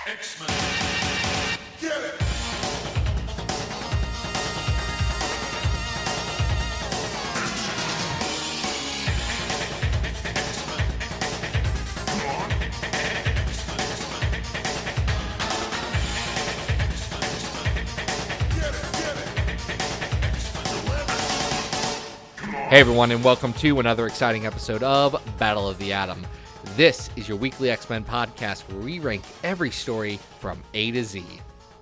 X-Men. Get it! Hey everyone, and welcome to another exciting episode of Battle of the Atom. This is your weekly X-Men podcast where we rank every story from A to Z.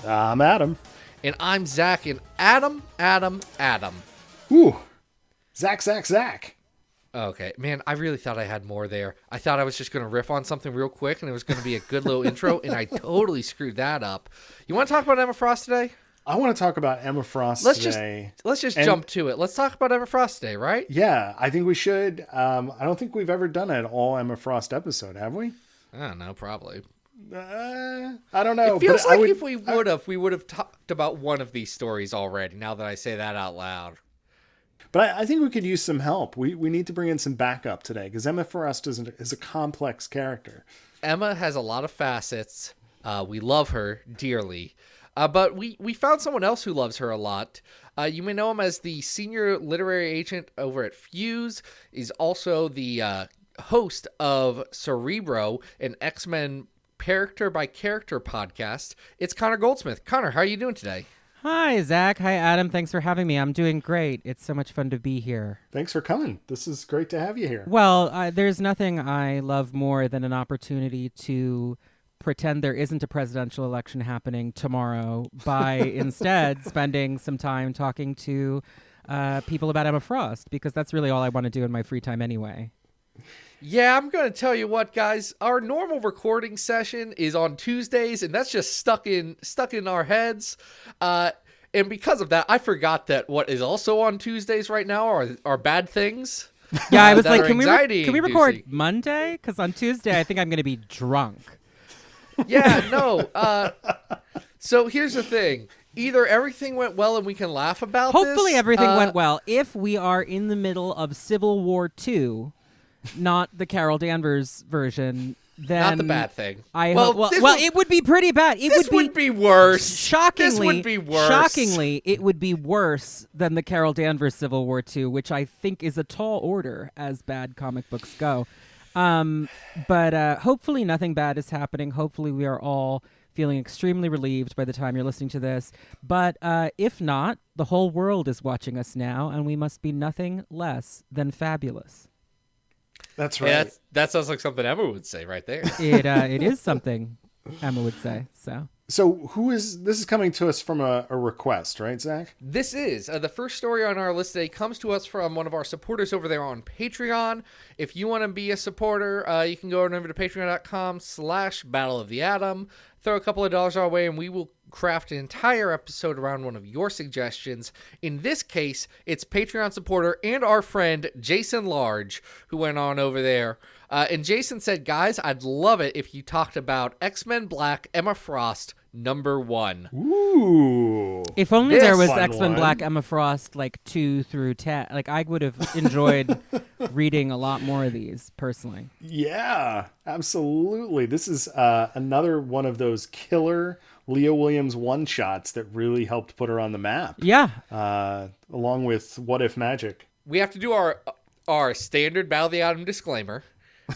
I'm Adam. And I'm Zach, and Adam. Ooh, Zach. Okay, man, I really thought I had more there. I thought I was just going to riff on something real quick, and it was going to be a good little intro, and I totally screwed that up. You want to talk about Emma Frost today? I want to talk about Emma Frost today. Let's just jump to it. Let's talk about Emma Frost today, right? Yeah, I think we should. I don't think we've ever done an all Emma Frost episode, have we? I don't know, probably. I don't know. It feels like if we would have talked about one of these stories already, now that I say that out loud. But I think we could use some help. We need to bring in some backup today, because Emma Frost is a complex character. Emma has a lot of facets. We love her dearly. But we found someone else who loves her a lot. You may know him as the senior literary agent over at Fuse. He's also the host of Cerebro, an X-Men character-by-character podcast. It's Connor Goldsmith. Connor, how are you doing today? Hi, Zach. Hi, Adam. Thanks for having me. I'm doing great. It's so much fun to be here. Thanks for coming. This is great to have you here. Well, there's nothing I love more than an opportunity to pretend there isn't a presidential election happening tomorrow by instead spending some time talking to people about Emma Frost, because that's really all I want to do in my free time anyway. Yeah, I'm going to tell you what, guys. Our normal recording session is on Tuesdays, and that's just stuck in our heads. And because of that, I forgot that what is also on Tuesdays right now are bad things. Yeah, I was like, can we record inducing. Monday? Because on Tuesday, I think I'm going to be drunk. Yeah, no. So here's the thing. Either everything went well and we can laugh about this. Hopefully everything went well. If we are in the middle of Civil War II, not the Carol Danvers version, then Not the bad thing. It would be pretty bad. This would be worse. Shockingly, This would be worse. Shockingly, it would be worse than the Carol Danvers Civil War II, which I think is a tall order as bad comic books go. But hopefully nothing bad is happening. Hopefully we are all feeling extremely relieved by the time you're listening to this. But if not, the whole world is watching us now, and we must be nothing less than fabulous. That's right. Yeah, that sounds like something Emma would say right there. It is something Emma would say. So this is coming to us from a request, right, Zach? This is the first story on our list today comes to us from one of our supporters over there on Patreon. If you want to be a supporter, you can go over to patreon.com/Battle of the Atom. Throw a couple of dollars our way, and we will craft an entire episode around one of your suggestions. In this case, it's Patreon supporter and our friend Jason Large, who went on over there. And Jason said, guys, I'd love it if you talked about X-Men Black Emma Frost #1. Ooh. If only there was fun X-Men one. Black Emma Frost 2 through 10. I would have enjoyed reading a lot more of these personally. Yeah, absolutely. This is another one of those killer Leah Williams one-shots that really helped put her on the map. Yeah. Along with What If Magic. We have to do our standard Battle of the Atom disclaimer.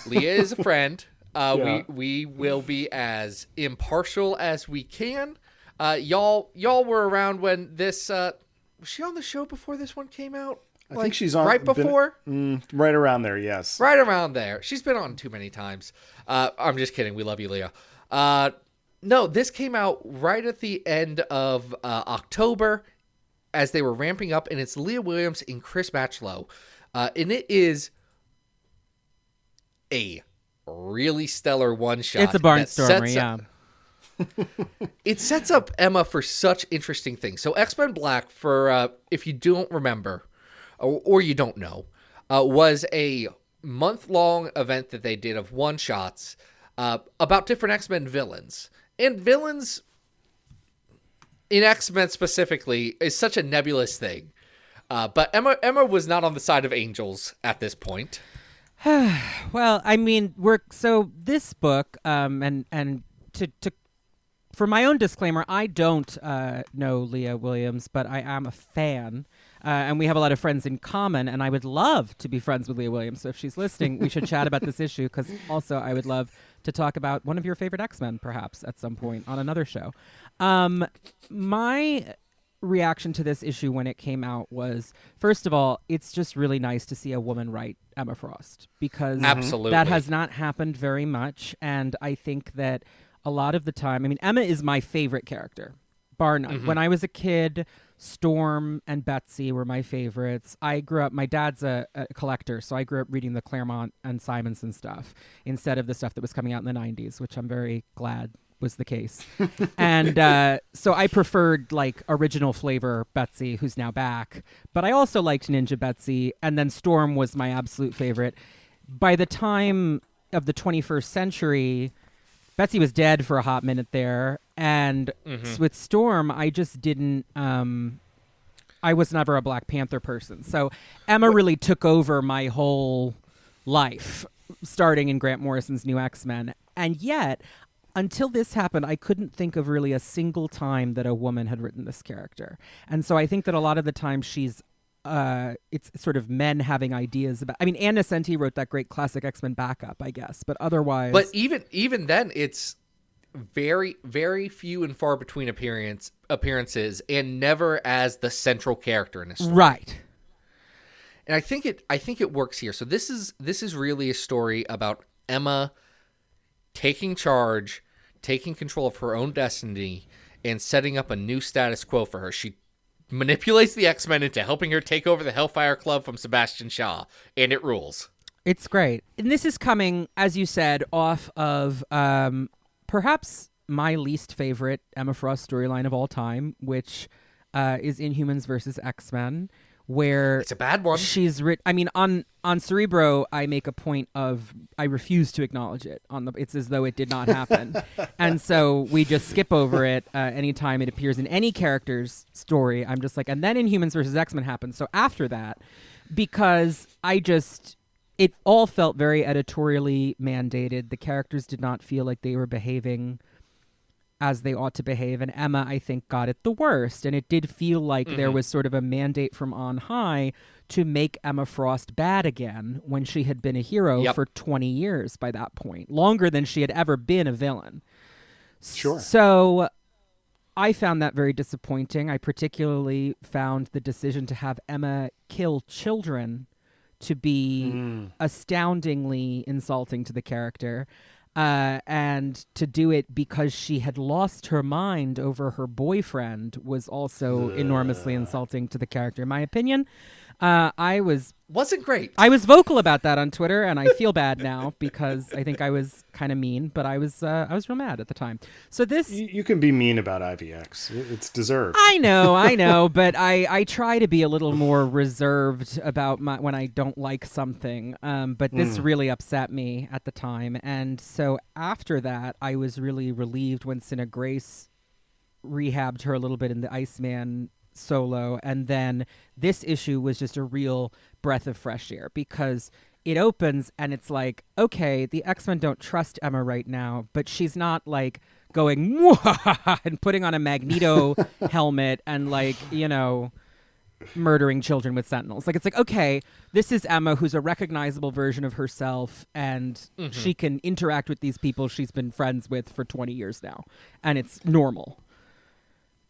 Leah is a friend. Yeah. We will be as impartial as we can. Y'all were around when this was she on the show before this one came out? I think she's on right before. Right around there. Yes. Right around there. She's been on too many times. I'm just kidding. We love you, Leah. No, this came out right at the end of October as they were ramping up, and it's Leah Williams and Chris Bachalo. And it is a really stellar one-shot. It's a barnstormer, yeah. It sets up Emma for such interesting things. So X-Men Black, for if you don't remember, or you don't know, was a month-long event that they did of one-shots about different X-Men villains. And villains in X-Men specifically is such a nebulous thing. But Emma was not on the side of angels at this point. Well, I mean, this book, and to for my own disclaimer, I don't know Leah Williams, but I am a fan. And we have a lot of friends in common, and I would love to be friends with Leah Williams. So if she's listening, we should chat about this issue, because also I would love to talk about one of your favorite X-Men, perhaps, at some point on another show. My reaction to this issue when it came out was, first of all, it's just really nice to see a woman write Emma Frost, because Absolutely. that has not happened very much. And I think that a lot of the time, I mean, Emma is my favorite character, bar none. When I was a kid, Storm and Betsy were my favorites. I grew up, my dad's a collector, so I grew up reading the Claremont and Simonson stuff instead of the stuff that was coming out in the 90s, which I'm very glad was the case. And so I preferred like original flavor Betsy, who's now back. But I also liked Ninja Betsy, and then Storm was my absolute favorite. By the time of the 21st century, Betsy was dead for a hot minute there. And with Storm, I just didn't... I was never a Black Panther person. So Emma really took over my whole life, starting in Grant Morrison's New X-Men. And yet, until this happened, I couldn't think of really a single time that a woman had written this character. And so I think that a lot of the time she's... it's sort of men having ideas about... I mean, Ann Nocenti wrote that great classic X-Men backup, I guess. But otherwise... But even then, it's very, very few and far between appearances, and never as the central character in a story. Right. And I think it works here. So this is really a story about Emma taking charge, taking control of her own destiny, and setting up a new status quo for her. She manipulates the X-Men into helping her take over the Hellfire Club from Sebastian Shaw, and it rules. It's great. And this is coming, as you said, off of perhaps my least favorite Emma Frost storyline of all time, which is Inhumans versus X-Men, where it's a bad one. She's I mean, on Cerebro, I make a point of I refuse to acknowledge it. It's as though it did not happen, and so we just skip over it anytime it appears in any character's story. I'm just like, and then Inhumans versus X-Men happens. So after that, because it all felt very editorially mandated. The characters did not feel like they were behaving as they ought to behave. And Emma, I think, got it the worst. And it did feel like there was sort of a mandate from on high to make Emma Frost bad again when she had been a hero for 20 years by that point. Longer than she had ever been a villain. Sure. So I found that very disappointing. I particularly found the decision to have Emma kill children to be astoundingly insulting to the character, and to do it because she had lost her mind over her boyfriend was also enormously insulting to the character, in my opinion. Wasn't great. I was vocal about that on Twitter, and I feel bad now because I think I was kind of mean, but I was real mad at the time. So this... You can be mean about IVX. It's deserved. I know, but I try to be a little more reserved about when I don't like something. But this really upset me at the time. And so after that, I was really relieved when Cinna Grace rehabbed her a little bit in the Iceman solo, and then this issue was just a real breath of fresh air because it opens and it's like, okay, the X-Men don't trust Emma right now, but she's not like going and putting on a Magneto helmet and like, you know, murdering children with sentinels. Like, it's like, okay, this is Emma, who's a recognizable version of herself, and she can interact with these people she's been friends with for 20 years now, and it's normal.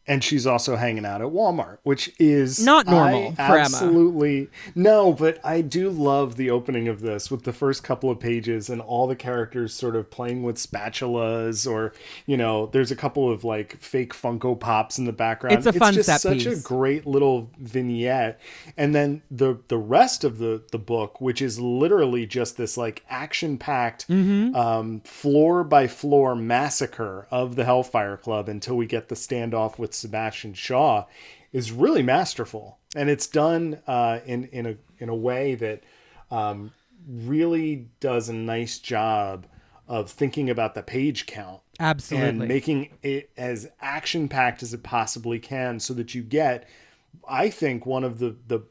And she's also hanging out at Walmart, which is not normal for Emma. Absolutely. No, but I do love the opening of this with the first couple of pages and all the characters sort of playing with spatulas, or, you know, there's a couple of like fake Funko Pops in the background. It's a fun just set such piece. A great little vignette. And then the rest of the book, which is literally just this like action-packed floor by floor massacre of the Hellfire Club until we get the standoff with Sebastian Shaw, is really masterful, and it's done in a way that really does a nice job of thinking about the page count, absolutely, and making it as action packed as it possibly can, so that you get, I think, one of the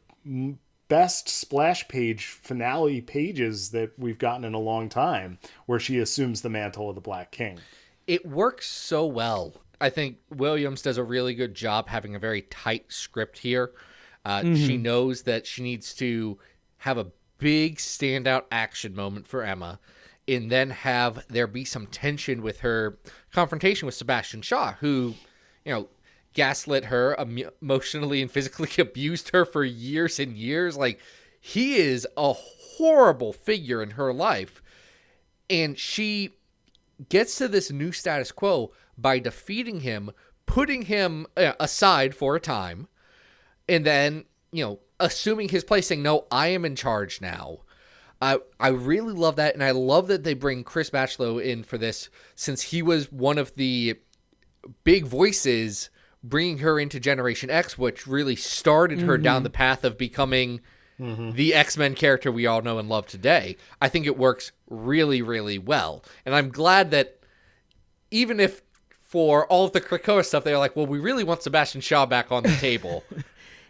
best splash page finale pages that we've gotten in a long time, where she assumes the mantle of the Black King. It works so well. I think Williams does a really good job having a very tight script here. She knows that she needs to have a big standout action moment for Emma, and then have there be some tension with her confrontation with Sebastian Shaw, who, gaslit her, emotionally and physically abused her for years and years. Like, he is a horrible figure in her life. And she gets to this new status quo by defeating him, putting him aside for a time, and then, assuming his place, saying, no, I am in charge now. I really love that, and I love that they bring Chris Bachalo in for this, since he was one of the big voices bringing her into Generation X, which really started her down the path of becoming the X-Men character we all know and love today. I think it works really, really well, and I'm glad that even if for all of the Krakoa stuff, they're like, well, we really want Sebastian Shaw back on the table.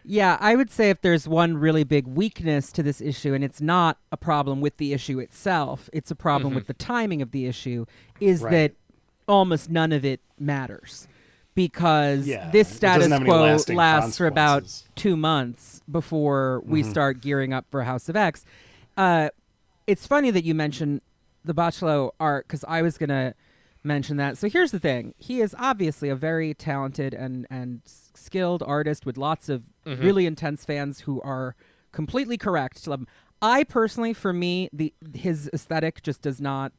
Yeah, I would say if there's one really big weakness to this issue, and it's not a problem with the issue itself, it's a problem with the timing of the issue, is that almost none of it matters. Because this status quo lasts for about 2 months before we start gearing up for House of X. It's funny that you mentioned the Bachalo art, because I was going to mention that. So here's the thing. He is obviously a very talented and skilled artist with lots of really intense fans who are completely correct to love him. I personally, for me, his aesthetic just does not,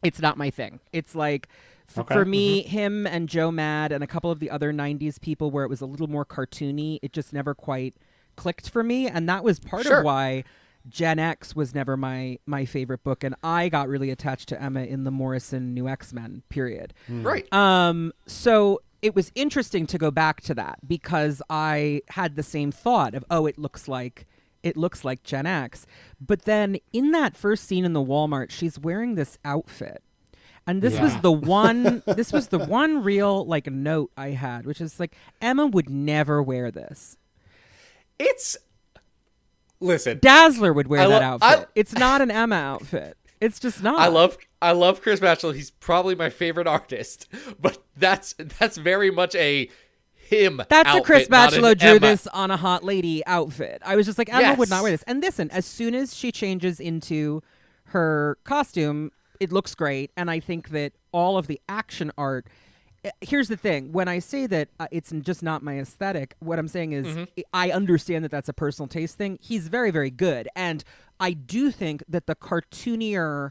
it's not my thing. It's like, for me, him and Joe Mad and a couple of the other 90s people where it was a little more cartoony, it just never quite clicked for me. And that was part of why Gen X was never my favorite book, and I got really attached to Emma in the Morrison New X-Men period. Right. So it was interesting to go back to that, because I had the same thought of, it looks like Gen X. But then in that first scene in the Walmart, she's wearing this outfit. And this was the one real note I had, which is like, Emma would never wear this. Listen, Dazzler would wear that outfit. It's not an Emma outfit. It's just not. I love Chris Bachalo. He's probably my favorite artist, but that's very much a him. That's outfit, a Chris Bachalo drew Emma. This on a hot lady outfit. I was just like, Emma would not wear this. And listen, as soon as she changes into her costume, it looks great. And I think that all of the action art. Here's the thing. When I say that it's just not my aesthetic, what I'm saying is I understand that that's a personal taste thing. He's very, very good. And I do think that the cartoonier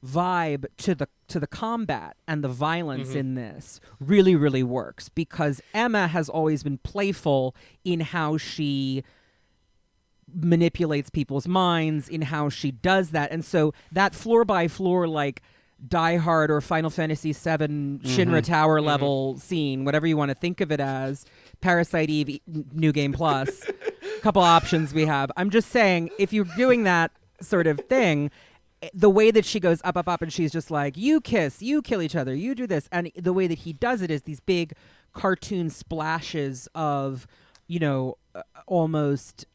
vibe to the combat and the violence in this really, really works, because Emma has always been playful in how she manipulates people's minds, in how she does that. And so that floor by floor, Die Hard or Final Fantasy VII Shinra Tower level scene, whatever you want to think of it as, Parasite Eve, New Game Plus, couple options we have. I'm just saying, if you're doing that sort of thing, the way that she goes up, up, up, and she's just like, you kiss, you kill each other, you do this. And the way that he does it is these big cartoon splashes of, almost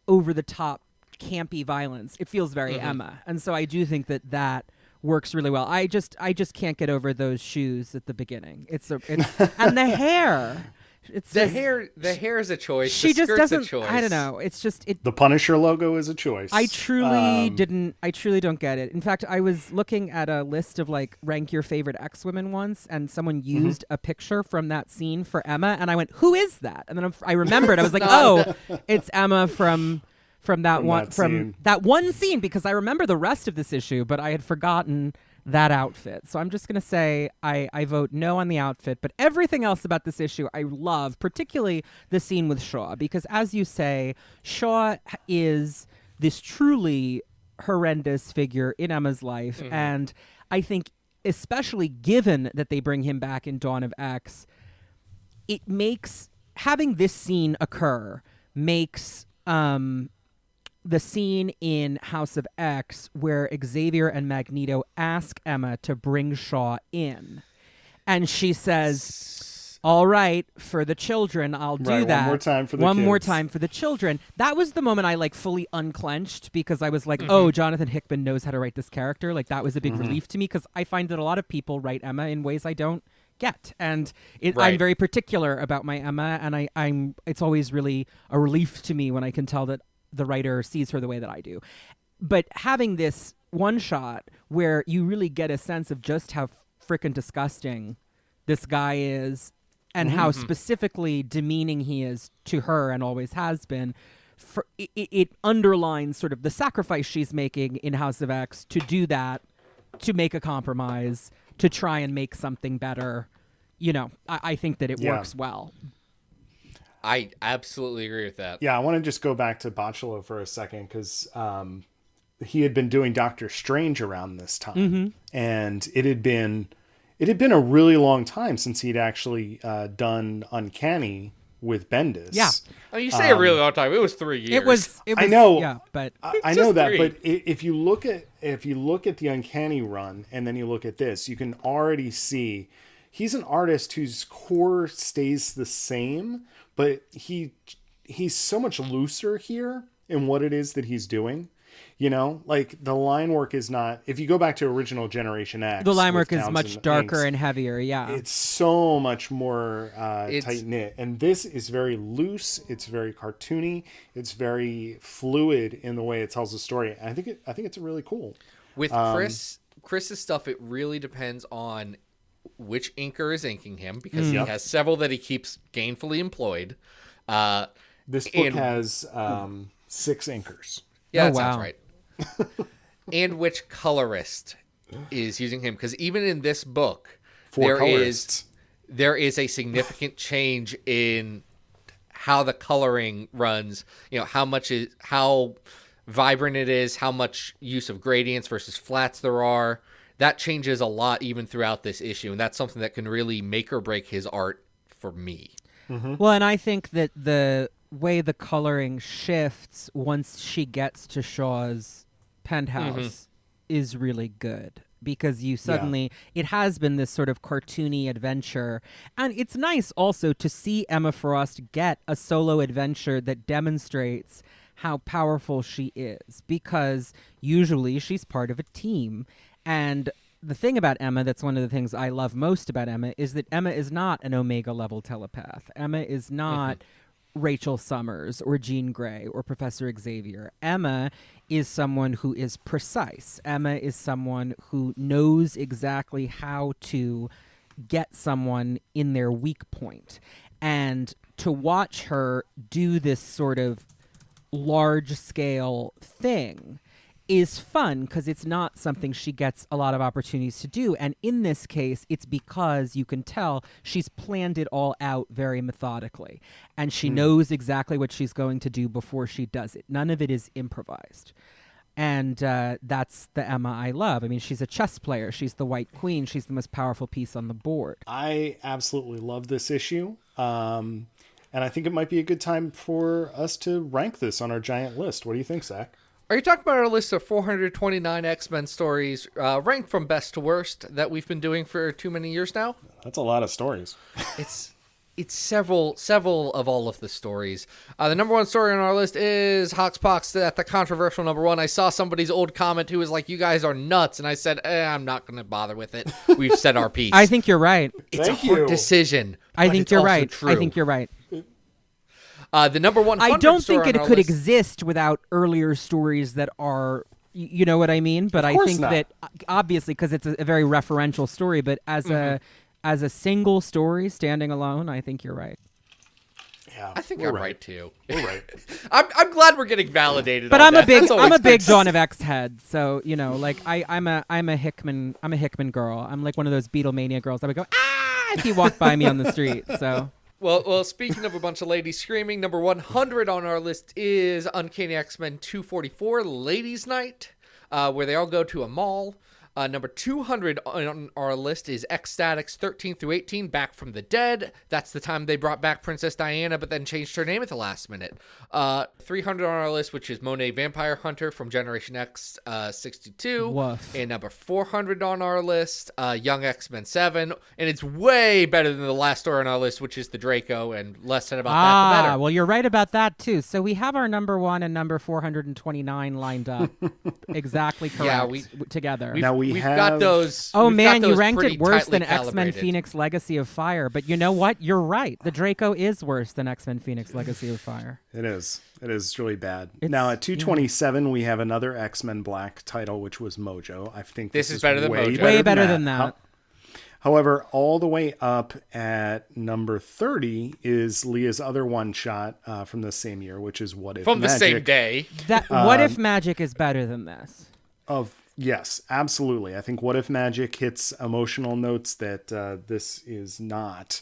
over-the-top campy violence. It feels very Emma. And so I do think that works really well. I just can't get over those shoes at the beginning. It's and the hair. It's the hair is a choice. She the just skirt's doesn't. A choice. I don't know. It's just The Punisher logo is a choice. I truly didn't. I truly don't get it. In fact, I was looking at a list of rank your favorite X-women once, and someone used a picture from that scene for Emma, and I went, "Who is that?" And then I remembered. I was like, "Oh, it's Emma from that one scene," because I remember the rest of this issue, but I had forgotten that outfit. So I'm just going to say I vote no on the outfit, but everything else about this issue I love, particularly the scene with Shaw, because as you say, Shaw is this truly horrendous figure in Emma's life. And I think, especially given that they bring him back in Dawn of X, it makes having this scene occur makes the scene in House of X where Xavier and Magneto ask Emma to bring Shaw in. And she says, all right, for the children, I'll do that. One more time for the One kids. more time for the children. That was the moment I fully unclenched, because I was like, oh, Jonathan Hickman knows how to write this character. That was a big relief to me, because I find that a lot of people write Emma in ways I don't get. And I'm Right. very particular about my Emma, and it's always really a relief to me when I can tell that the writer sees her the way that I do. But having this one shot where you really get a sense of just how freaking disgusting this guy is, and how specifically demeaning he is to her and always has been, it underlines sort of the sacrifice she's making in House of X to do that, to make a compromise, to try and make something better. I think that it works well. I absolutely agree with that. Yeah, I want to just go back to Bachelor for a second, because he had been doing Doctor Strange around this time, and it had been a really long time since he'd actually done Uncanny with Bendis. Yeah. I mean, you say a really long time. It was 3 years. It was. I know. Yeah, but I know that, 3. but if you look at the Uncanny run and then you look at this, you can already see he's an artist whose core stays the same, but he's so much looser here in what it is that he's doing. Like the line work is not. If you go back to original Generation X, the line work with is Townsend much darker inks, and heavier. Yeah, it's so much more tight knit, and this is very loose. It's very cartoony. It's very fluid in the way it tells the story. And I think it's really cool. With Chris's stuff, it really depends on which inker is inking him, because he has several that he keeps gainfully employed. This book has 6 inkers. Yeah, Oh, that sounds wow. right. And which colorist is using him? Because even in this book, 4 colorists. there is a significant change in how the coloring runs. How vibrant it is, how much use of gradients versus flats there are. That changes a lot even throughout this issue, and that's something that can really make or break his art for me. Well, and I think that the way the coloring shifts once she gets to Shaw's penthouse is really good, because you suddenly it has been this sort of cartoony adventure, and it's nice also to see Emma Frost get a solo adventure that demonstrates how powerful she is, because usually she's part of a team. And the thing about Emma, that's one of the things I love most about Emma, is that Emma is not an Omega level telepath. Emma is not Rachel Summers or Jean Grey or Professor Xavier. Emma is someone who is precise. Emma is someone who knows exactly how to get someone in their weak point. And to watch her do this sort of large-scale thing is fun, because it's not something she gets a lot of opportunities to do. And in this case, it's because you can tell she's planned it all out very methodically, and she knows exactly what she's going to do before she does it. None of it is improvised. And that's the Emma I love. I mean, she's a chess player. She's the White Queen. She's the most powerful piece on the board. I absolutely love this issue. And I think it might be a good time for us to rank this on our giant list. What do you think, Zach? Are you talking about our list of 429 X-Men stories, ranked from best to worst, that we've been doing for too many years now? That's a lot of stories. It's several of all of the stories. The number one story on our list is Hoxpox at the controversial number 1. I saw somebody's old comment who was like, "You guys are nuts," and I said, I'm not going to bother with it. We've said our piece. I think you're right. It's Thank a hard you. decision. I but think it's you're also right. True. I think you're right. The number 100 I don't story think it on our could list- exist without earlier stories that are, you know what I mean? But I course think not. that obviously, because it's a very referential story, but as a single story standing alone, I think you're right. Yeah, I think we're I'm right too. We're right. I'm glad we're getting validated. But on I'm a that. big That's always I'm a big good. Dawn of X head, so like I'm a Hickman girl. I'm like one of those Beatlemania girls. I would go if he walked by me on the street. So Well, speaking of a bunch of ladies screaming, number 100 on our list is Uncanny X-Men 244, Ladies' Night, where they all go to a mall. Number 200 on our list is Ecstatics 13 through 18, Back from the Dead. That's the time they brought back Princess Diana, but then changed her name at the last minute. 300 on our list, which is Monet Vampire Hunter from Generation X 62. Woof. And number 400 on our list, Young X-Men 7. And it's way better than the last story on our list, which is the Draco, and less said about that, the better. well, you're right about that too. So we have our number 1 and number 429 lined up exactly correct Yeah, together. Now we've got those. Oh we've man, got you those ranked pretty it worse tightly than X-Men calibrated. Phoenix Legacy of Fire. But you know what? You're right. The Draco is worse than X-Men Phoenix Legacy of Fire. It is. It is really bad. It's- Now at 227, we have another X-Men Black title, which was Mojo. I think This is better than Mojo. Way better than that. However, all the way up at number 30 is Leah's other one shot from the same year, which is What If From the Magic. same day. That What If Magic is better than this? Yes, absolutely. I think What If Magic hits emotional notes that this is not.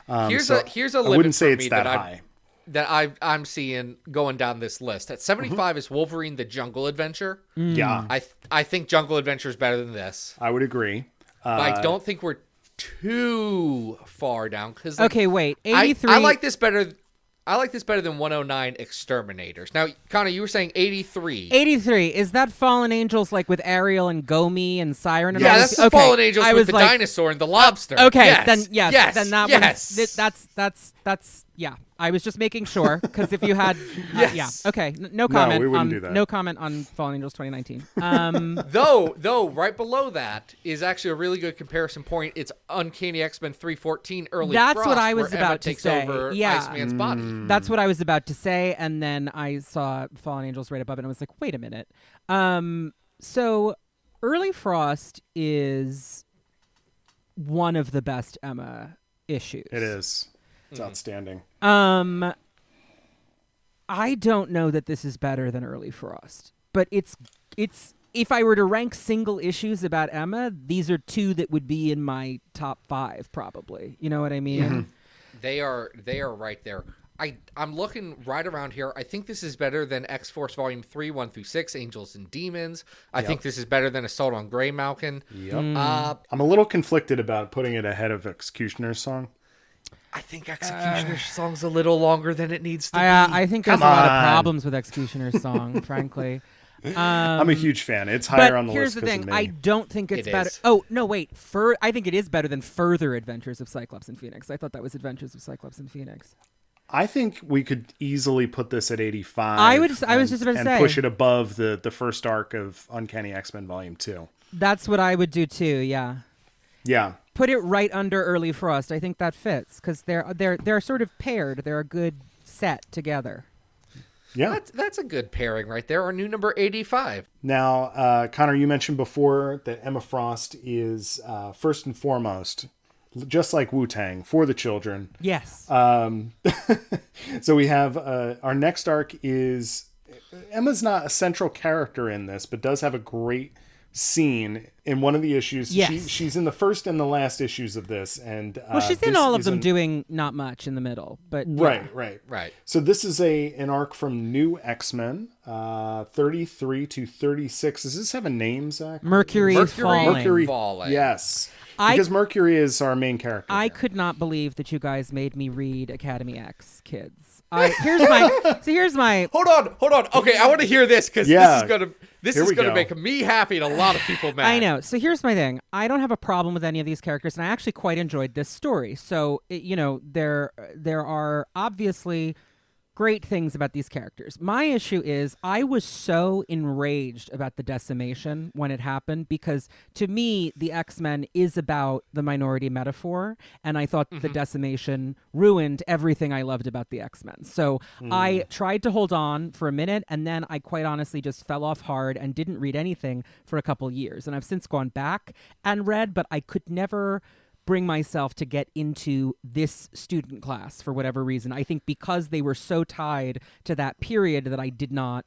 Here's so a I limit wouldn't say for it's me that that high. I'm seeing going down this list. At 75 is Wolverine: The Jungle Adventure. Yeah, I think Jungle Adventure is better than this. I would agree. But I don't think we're too far down because Okay, wait. 83. I like this better. I like this better than 109 Exterminators. Now, Connor, you were saying 83. 83. Is that Fallen Angels like with Ariel and Gomi and Siren? And Yeah, all that's this? the Okay, Fallen Angels I with was the like, dinosaur and the lobster. Okay, yes, then yes, then that yes. that's yeah. I was just making sure because if you had Yes. yeah, okay, no comment. we wouldn't on, do that. No comment on Fallen Angels 2019. Though right below that is actually a really good comparison point. It's Uncanny X-Men 314 Early That's Frost, what I was where Emma about to takes say. over Yeah. Iceman's body. That's what I was about to say, and then I saw Fallen Angels right above it, and I was like, wait a minute. So Early Frost is one of the best Emma issues. It is. It's outstanding. I don't know that this is better than Early Frost, but it's if I were to rank single issues about Emma, these are two that would be in my top 5 probably. You know what I mean? They are right there. I'm looking right around here. I think this is better than X-Force Volume 3, 1 through 6, Angels and Demons. I think this is better than Assault on Grey Malkin. Yep. I'm a little conflicted about putting it ahead of Executioner's Song. I think Executioner's Song's a little longer than it needs to be. I think there's a lot of on. problems with Executioner's Song, frankly. I'm a huge fan. It's But higher on the here's list the because of thing: me. I don't think it's It better. is. Oh no, wait. I think it is better than Further Adventures of Cyclops and Phoenix. I thought that was Adventures of Cyclops and Phoenix. I think we could easily put this at 85. I was just about to and say. push it above the first arc of Uncanny X-Men Volume 2. That's what I would do too. Yeah. Yeah. Put it right under Early Frost. I think that fits because they're sort of paired. They're a good set together. Yeah. That's a good pairing right there. Our new number 85. Now, Connor, you mentioned before that Emma Frost is first and foremost, just like Wu-Tang, for the children. Yes. So we have our next arc is Emma's not a central character in this, but does have a great scene in one of the issues. Yes. She's in the first and the last issues of this, and well, she's in this all of is them an- doing not much in the middle, but Right. So this is an arc from New X-Men, 33 to 36. Does this have a name, Zach? Mercury falling. Mercury Falling. Yes. Because Mercury is our main character. I here. could not believe that you guys made me read Academy X, kids. Here's my Hold on. Okay, I want to hear this because Yeah. this Here is we gonna go. make me happy and a lot of people mad. I know. So here's my thing. I don't have a problem with any of these characters, and I actually quite enjoyed this story. So there are obviously great things about these characters. My issue is I was so enraged about the decimation when it happened because to me the X-Men is about the minority metaphor, and I thought the decimation ruined everything I loved about the X-Men. So I tried to hold on for a minute, and then I quite honestly just fell off hard and didn't read anything for a couple years. And I've since gone back and read, but I could never bring myself to get into this student class for whatever reason. I think because they were so tied to that period that I did not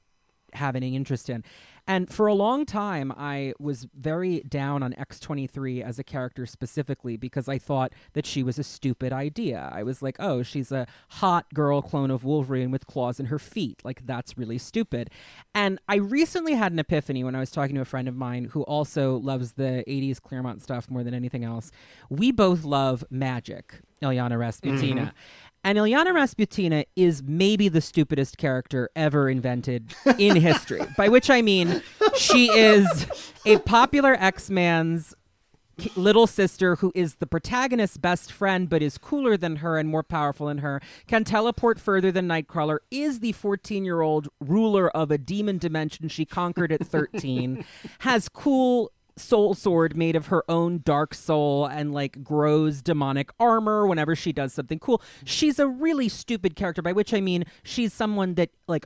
have any interest in. And for a long time, I was very down on X-23 as a character specifically because I thought that she was a stupid idea. I was like, oh, she's a hot girl clone of Wolverine with claws in her feet. Like, that's really stupid. And I recently had an epiphany when I was talking to a friend of mine who also loves the 80s Claremont stuff more than anything else. We both love magic, Ilyana Rasputina. And Ilyana Rasputina is maybe the stupidest character ever invented in history, by which I mean she is a popular X-Man's little sister who is the protagonist's best friend but is cooler than her and more powerful than her, can teleport further than Nightcrawler, is the 14-year-old ruler of a demon dimension she conquered at 13, has cool soul sword made of her own dark soul and like grows demonic armor whenever she does something cool. She's a really stupid character, by which I mean she's someone that like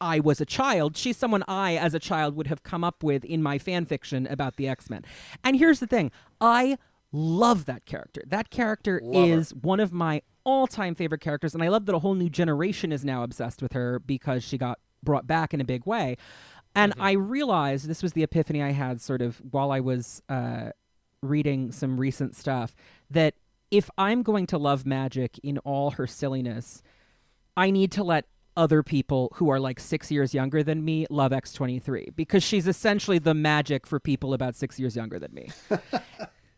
I was a child. She's someone I, as a child, would have come up with in my fan fiction about the X-Men. And here's the thing. I love that character. That character is one of my all-time favorite characters, and I love that a whole new generation is now obsessed with her because she got brought back in a big way. And I realized, this was the epiphany I had sort of while I was reading some recent stuff, that if I'm going to love magic in all her silliness, I need to let other people who are like 6 years younger than me love X-23, because she's essentially the magic for people about 6 years younger than me.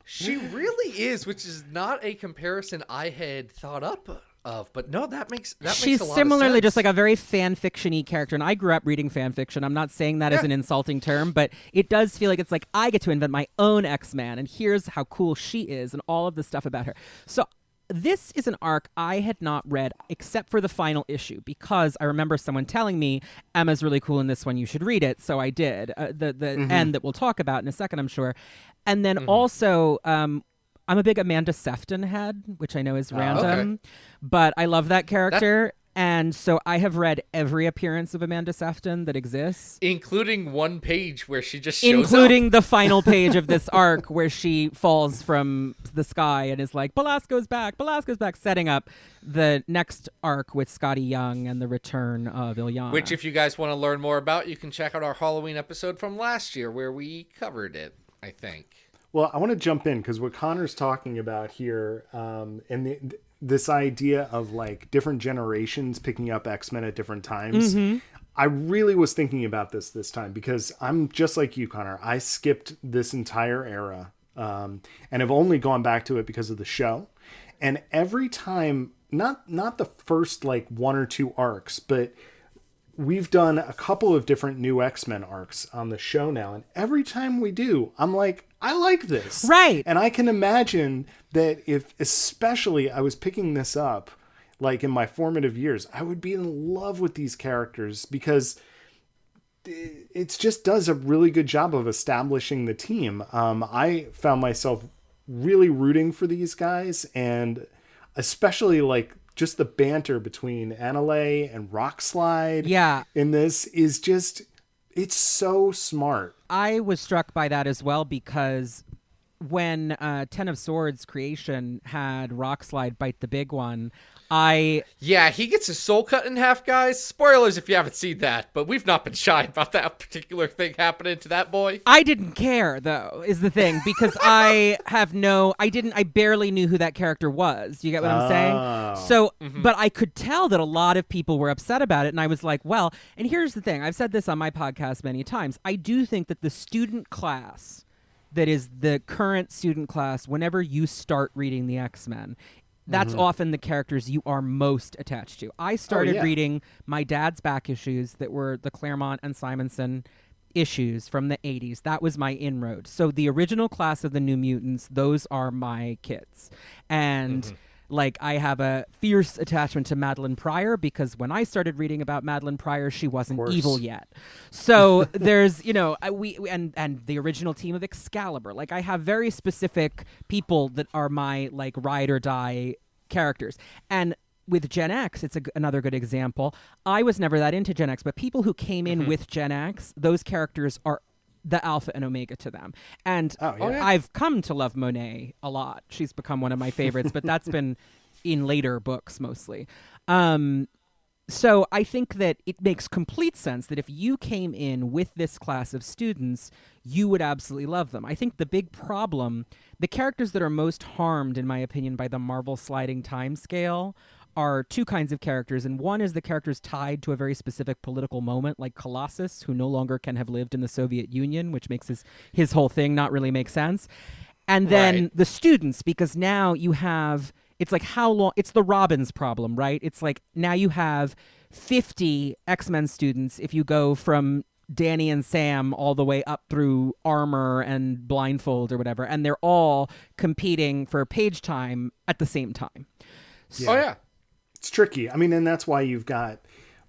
She really is, which is not a comparison I had thought up of, but no, that makes a lot of sense. She's similarly just like a very fan fiction-y character, and I grew up reading fan fiction. I'm not saying that as an insulting term, but it does feel like it's like I get to invent my own X-Man, and here's how cool she is, and all of the stuff about her. So this is an arc I had not read except for the final issue, because I remember someone telling me Emma's really cool in this one, you should read it. So I did. The end that we'll talk about in a second, I'm sure. And then also, I'm a big Amanda Sefton head, which I know is random, but I love that character. And so I have read every appearance of Amanda Sefton that exists. Including one page where she just shows Including up. the final page of this arc where she falls from the sky and is like, Belasco's back, setting up the next arc with Scotty Young and the return of Ilyana. Which, if you guys want to learn more about, you can check out our Halloween episode from last year where we covered it, I think. Well, I want to jump in because what Connor's talking about here, and this idea of like different generations picking up X-Men at different times. I really was thinking about this time because I'm just like you, Connor. I skipped this entire era and have only gone back to it because of the show. And every time, not the first like one or two arcs, but we've done a couple of different new X-Men arcs on the show now. And every time we do, I'm like, I like this. Right. And I can imagine that if especially I was picking this up like in my formative years, I would be in love with these characters because it just does a really good job of establishing the team. I found myself really rooting for these guys, and especially like just the banter between Annalay and Rockslide in this is just, it's so smart. I was struck by that as well because when Ten of Swords creation had Rockslide bite the big one, Yeah, he gets his soul cut in half, guys. Spoilers if you haven't seen that, but we've not been shy about that particular thing happening to that boy. I didn't care, though, is the thing, because I barely knew who that character was. You get what I'm saying? So, but I could tell that a lot of people were upset about it, and I was like, well, and here's the thing. I've said this on my podcast many times. I do think that the student class that is the current student class, whenever you start reading the X-Men, that's often the characters you are most attached to. I started reading my dad's back issues that were the Claremont and Simonson issues from the 80s. That was my inroad. So the original class of the New Mutants, those are my kids. And like I have a fierce attachment to Madeline Pryor because when I started reading about Madeline Pryor, she wasn't evil yet. So there's, you know, and the original team of Excalibur. Like I have very specific people that are my like ride or die characters. And with Gen X, it's another good example. I was never that into Gen X, but people who came in with Gen X, those characters are the alpha and omega to them. And I've come to love Monet a lot. She's become one of my favorites, but that's been in later books mostly. So I think that it makes complete sense that if you came in with this class of students, you would absolutely love them. I think the big problem, the characters that are most harmed, in my opinion, by the Marvel sliding time scale are two kinds of characters, and one is the characters tied to a very specific political moment, like Colossus, who no longer can have lived in the Soviet Union, which makes his whole thing not really make sense. And then the students, because now you have, it's like how long, it's the Robbins problem, right? It's like now you have 50 X-Men students if you go from Danny and Sam all the way up through Armor and Blindfold or whatever, and they're all competing for page time at the same time. It's tricky. I mean, and that's why you've got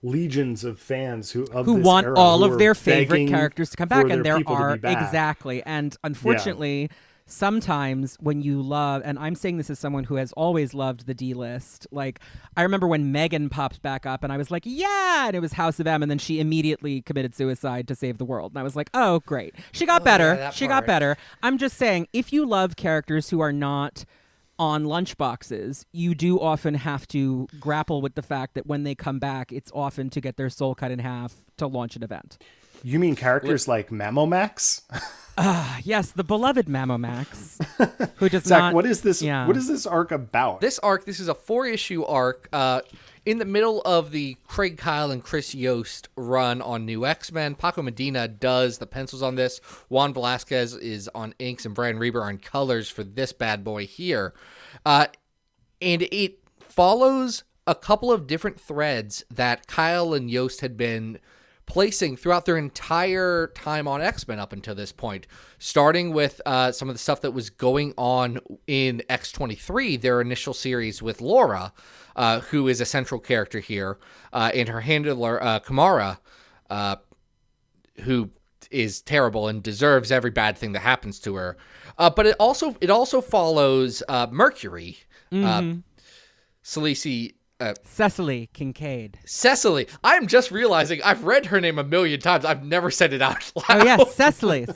legions of fans who who this want era, all who of are their favorite begging characters to come back, for and their there people to are be back. exactly. And unfortunately, sometimes when you love, and I'm saying this as someone who has always loved the D list. Like I remember when Megan popped back up, and I was like, yeah, and it was House of M, and then she immediately committed suicide to save the world, and I was like, oh great, she got better. that She part. got better. I'm just saying, if you love characters who are not on lunchboxes, you do often have to grapple with the fact that when they come back, it's often to get their soul cut in half to launch an event. You mean characters like Mamomax? Yes, the beloved Mamomax, who does Zach, not. what is this? Yeah. What is this arc about? This is a 4-issue arc in the middle of the Craig Kyle and Chris Yost run on New X-Men. Paco Medina does the pencils on this. Juan Velasquez is on inks, and Brian Reber on colors for this bad boy here. And it follows a couple of different threads that Kyle and Yost had been placing throughout their entire time on X-Men up until this point, starting with some of the stuff that was going on in X-23, their initial series with Laura, who is a central character here, and her handler, Kamara, who is terrible and deserves every bad thing that happens to her. But it also follows Mercury, Seiichi, Cecily Kincaid. Cecily. I'm just realizing I've read her name a million times. I've never said it out loud. Oh yes, Cecily.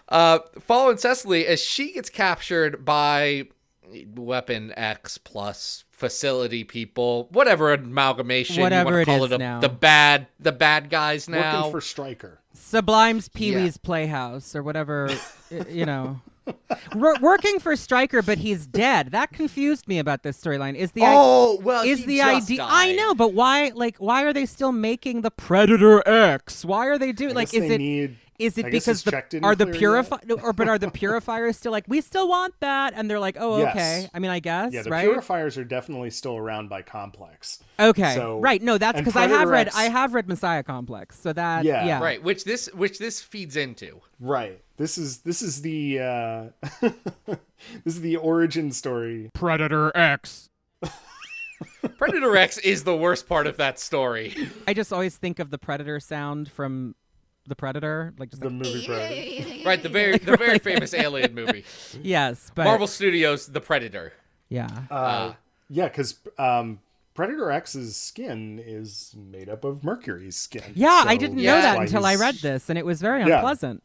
Following Cecily as she gets captured by Weapon X plus facility people, whatever amalgamation Whatever you want to call it is now. the bad guys now. Working for Stryker. Sublime's Pee-wee's Playhouse or whatever, you know. Working for Stryker, but he's dead. That confused me about this storyline. Is the idea? I know, but why? Like, why are they still making the Predator X? Why are they doing? Like, is it because are the purifiers still like, we still want that, and they're like, oh, Yes. okay. I mean, I guess, Yeah, the right? purifiers are definitely still around by Complex. Okay, So- right. No, that's and because I Predator have read X- Messiah Complex, so that Yeah. Right, which this feeds into. Right. This is the this is the origin story. Predator X. Predator X is the worst part of that story. I just always think of the Predator sound from the Predator, like just The like, movie Predator. Right, the very famous alien movie. yes, but Marvel Studios' The Predator. yeah. Yeah, because Predator X's skin is made up of Mercury's skin. Yeah, So I didn't know that's that why until I he's- read this, and it was very Yeah. unpleasant.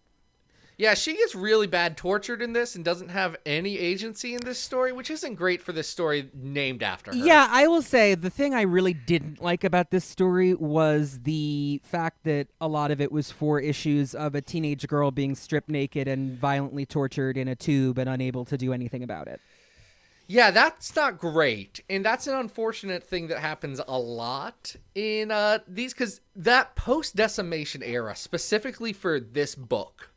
Yeah, she gets really bad tortured in this and doesn't have any agency in this story, which isn't great for this story named after her. Yeah, I will say the thing I really didn't like about this story was the fact that a lot of it was 4 issues of a teenage girl being stripped naked and violently tortured in a tube and unable to do anything about it. Yeah, that's not great. And that's an unfortunate thing that happens a lot in these, because that post-decimation era, specifically for this book,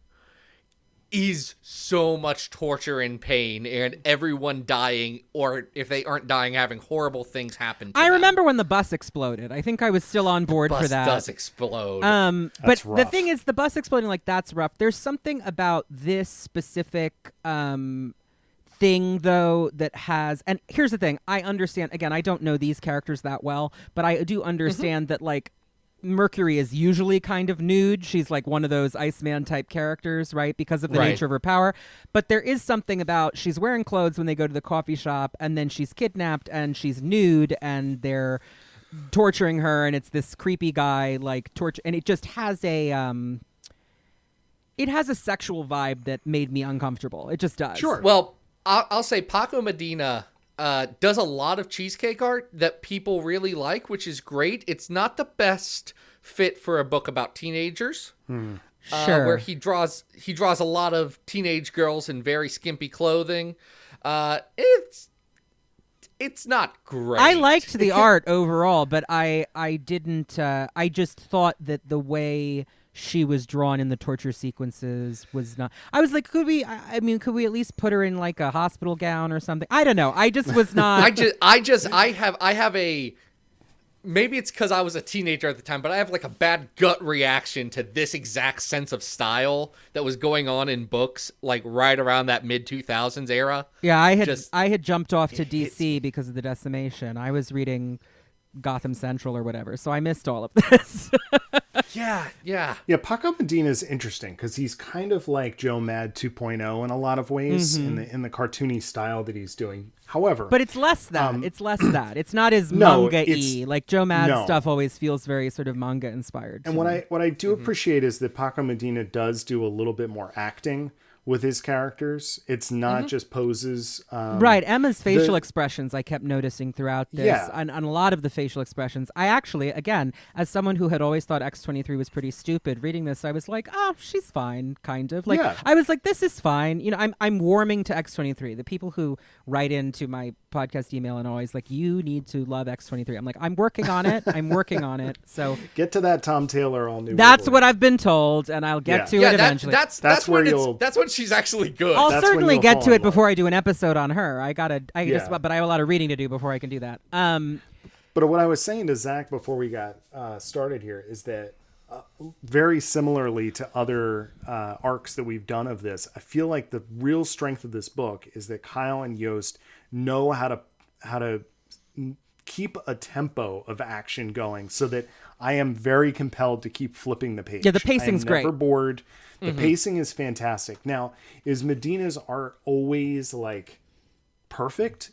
is so much torture and pain and everyone dying, or if they aren't dying, having horrible things happen to I them. remember when the bus exploded. I think I was still on board Bus for that. does explode. But That's the rough. thing is, the bus exploding, like, that's rough. There's something about this specific thing, though, that has... And here's the thing. I understand... Again, I don't know these characters that well, but I do understand that, like, Mercury is usually kind of nude. She's like one of those Iceman-type characters, right? Because of the Right. nature of her power. But there is something about... She's wearing clothes when they go to the coffee shop, and then she's kidnapped, and she's nude, and they're torturing her, and it's this creepy guy like torture, and it just has a sexual vibe that made me uncomfortable. It just does. Sure. Well, I'll say Paco Medina does a lot of cheesecake art that people really like, which is great. It's not the best fit for a book about teenagers. Sure. Where he draws a lot of teenage girls in very skimpy clothing. It's not great. I liked the art overall, but I didn't. I just thought that the way she was drawn in the torture sequences was not. I was like, could we? I mean, could we at least put her in like a hospital gown or something? I don't know. I just was not. I have a. Maybe it's because I was a teenager at the time, but I have like a bad gut reaction to this exact sense of style that was going on in books, like right around that mid-2000s era. Yeah, I had Just- jumped off to DC because of the decimation. I was reading Gotham Central or whatever. So I missed all of this. Yeah. Paco Medina is interesting because he's kind of like Joe Mad 2.0 in a lot of ways in the cartoony style that he's doing. However, but it's less that. It's less that. It's not as No, manga-y. Like Joe Mad's no. stuff always feels very sort of manga inspired. And what I do appreciate is that Paco Medina does do a little bit more acting with his characters. It's not just poses. Right. Emma's facial expressions I kept noticing throughout this. Yeah. And a lot of the facial expressions. I actually, again, as someone who had always thought X-23 was pretty stupid, reading this, I was like, oh, she's fine, kind of. Like, Yeah. I was like, this is fine. You know, I'm warming to X-23. The people who write into my podcast email and always like, you need to love X-23. I'm like, I'm working on it. I'm working on it. So Get to that Tom Taylor all new. that's Riddler. what I've been told, and I'll get to it eventually. That's where when that's when she's actually good. I'll That's when certainly you'll get fall to in it love. before I do an episode on her. But I have a lot of reading to do before I can do that. But what I was saying to Zach before we got started here is that very similarly to other arcs that we've done of this, I feel like the real strength of this book is that Kyle and Yost know how to keep a tempo of action going so that I am very compelled to keep flipping the page. Yeah, the pacing's great. Never bored. The pacing is fantastic. Now, is Medina's art always like perfect?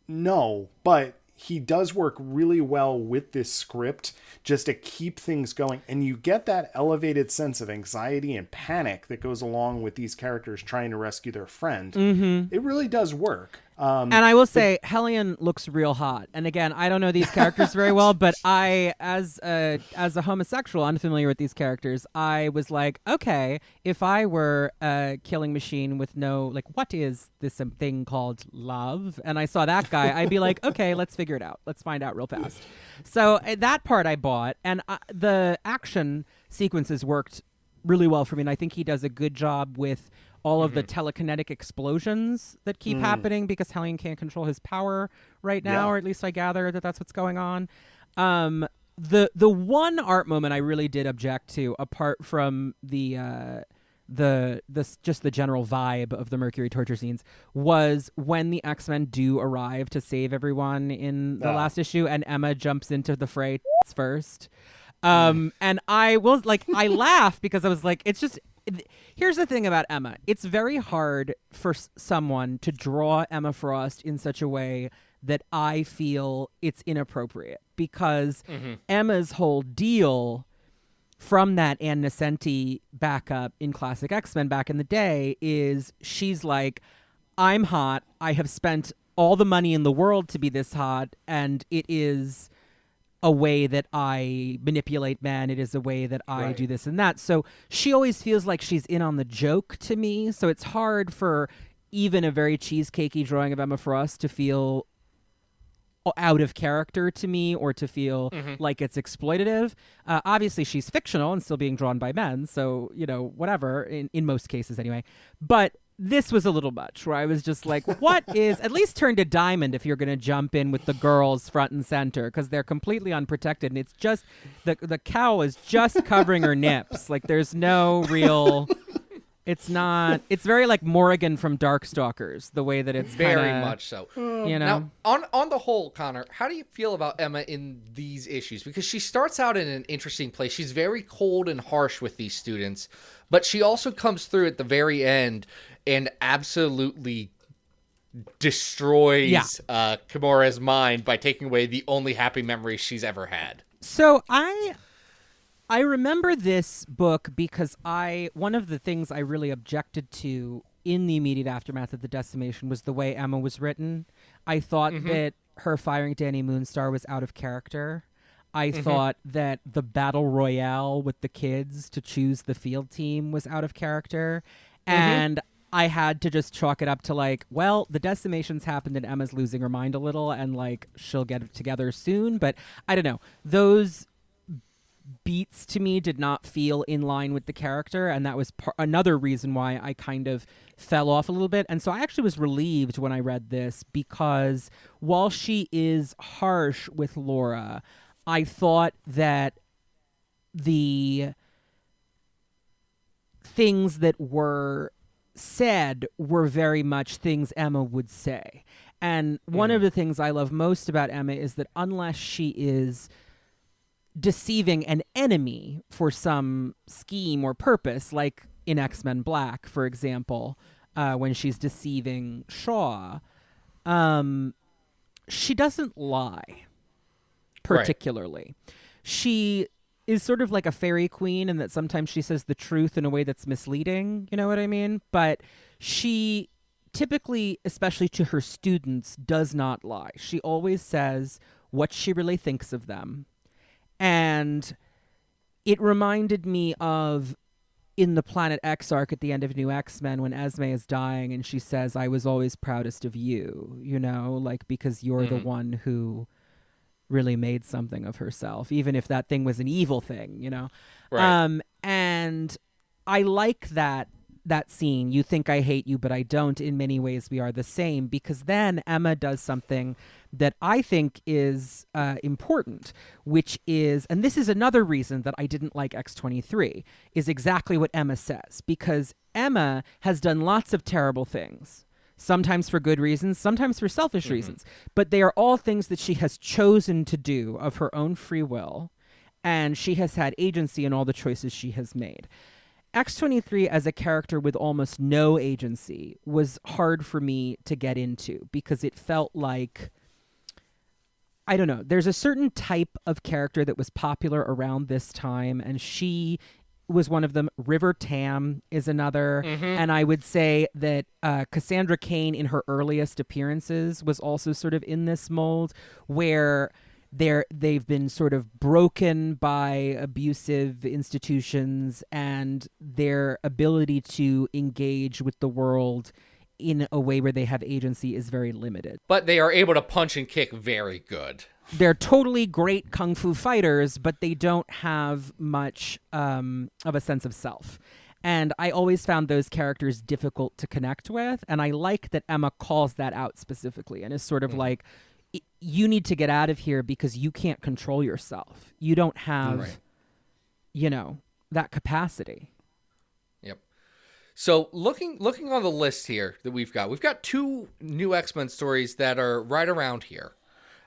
No, but he does work really well with this script just to keep things going. And you get that elevated sense of anxiety and panic that goes along with these characters trying to rescue their friend. It really does work. And I will say, Hellion looks real hot. And again, I don't know these characters very well, but I, as a homosexual, unfamiliar with these characters, I was like, okay, if I were a killing machine with no, like, what is this thing called love? And I saw that guy, I'd be like, okay, let's figure it out. Let's find out real fast. So that part I bought, and the action sequences worked really well for me. And I think he does a good job with all of the telekinetic explosions that keep happening because Hellion can't control his power right now, or at least I gather that that's what's going on. The one art moment I really did object to, apart from the just the general vibe of the Mercury torture scenes, was when the X-Men do arrive to save everyone in the last issue, and Emma jumps into the fray first. And I was like, I laugh because I was like, it's just. Here's the thing about Emma. It's very hard for someone to draw Emma Frost in such a way that I feel it's inappropriate, because Emma's whole deal from that Ann Nesenti backup in Classic X-Men back in the day is she's like, I'm hot. I have spent all the money in the world to be this hot, and it is a way that I manipulate men. It is a way that I do this and that. So she always feels like she's in on the joke to me. So it's hard for even a very cheesecakey drawing of Emma Frost to feel out of character to me, or to feel like it's exploitative. Obviously she's fictional and still being drawn by men, so, you know, whatever, in most cases anyway. But this was a little much, where I was just like, what is, at least turn to Diamond if you're going to jump in with the girls front and center, because they're completely unprotected, and it's just, the cow is just covering her nips. Like, there's no real, it's very like Morrigan from Darkstalkers, the way that it's very much so. You know? Now, on the whole, Connor, how do you feel about Emma in these issues? Because she starts out in an interesting place. She's very cold and harsh with these students, but she also comes through at the very end and absolutely destroys Kimura's mind by taking away the only happy memories she's ever had. So I remember this book because one of the things I really objected to in the immediate aftermath of the decimation was the way Emma was written. I thought that her firing Danny Moonstar was out of character. I thought that the battle royale with the kids to choose the field team was out of character. And I had to just chalk it up to like, well, the decimations happened and Emma's losing her mind a little, and like she'll get it together soon. But I don't know. Those beats to me did not feel in line with the character, and that was another reason why I kind of fell off a little bit. And so I actually was relieved when I read this, because while she is harsh with Laura, I thought that the things that were said were very much things Emma would say. And one of the things I love most about Emma is that unless she is deceiving an enemy for some scheme or purpose, like in X-Men Black, for example, when she's deceiving Shaw, she doesn't lie particularly. Right. She is sort of like a fairy queen in that sometimes she says the truth in a way that's misleading, you know what I mean? But she typically, especially to her students, does not lie. She always says what she really thinks of them. And it reminded me of in the Planet X arc at the end of New X-Men when Esme is dying and she says, I was always proudest of you, you know, like because you're the one who really made something of herself, even if that thing was an evil thing, you know? Right. And I like that scene. You think I hate you, but I don't. In many ways, we are the same, because then Emma does something that I think is important, which is, and this is another reason that I didn't like X-23, is exactly what Emma says, because Emma has done lots of terrible things. Sometimes for good reasons, sometimes for selfish reasons. But they are all things that she has chosen to do of her own free will, and she has had agency in all the choices she has made. X-23 as a character with almost no agency was hard for me to get into because it felt like, I don't know, there's a certain type of character that was popular around this time, and she was one of them. River Tam is another. And I would say that Cassandra Cain in her earliest appearances was also sort of in this mold where they've been sort of broken by abusive institutions, and their ability to engage with the world in a way where they have agency is very limited. But they are able to punch and kick very good. They're totally great kung fu fighters, but they don't have much of a sense of self. And I always found those characters difficult to connect with. And I like that Emma calls that out specifically and is sort of like, you need to get out of here because you can't control yourself. You don't have, you know, that capacity. Yep. So looking on the list here that we've got two new X-Men stories that are right around here.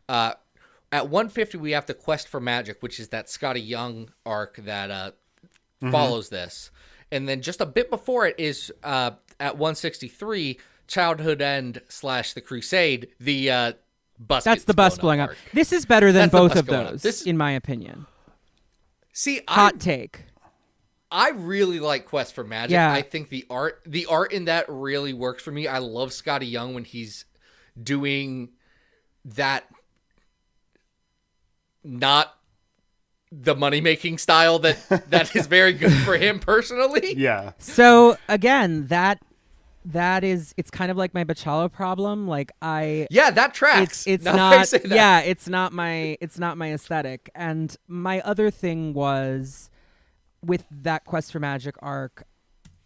At 150, we have the Quest for Magic, which is that Scotty Young arc that follows this. And then just a bit before it is at 163, Childhood End / The Crusade, the bus. That's the bus blowing up. This is better than both of those, in my opinion. See, hot take. I really like Quest for Magic. Yeah. I think the art in that really works for me. I love Scotty Young when he's doing that. Not the money-making style that is very good for him personally. Yeah. So again, that is, it's kind of like my Bachala problem. Like that tracks. It's not. Yeah, it's not my aesthetic. And my other thing was with that Quest for Magic arc.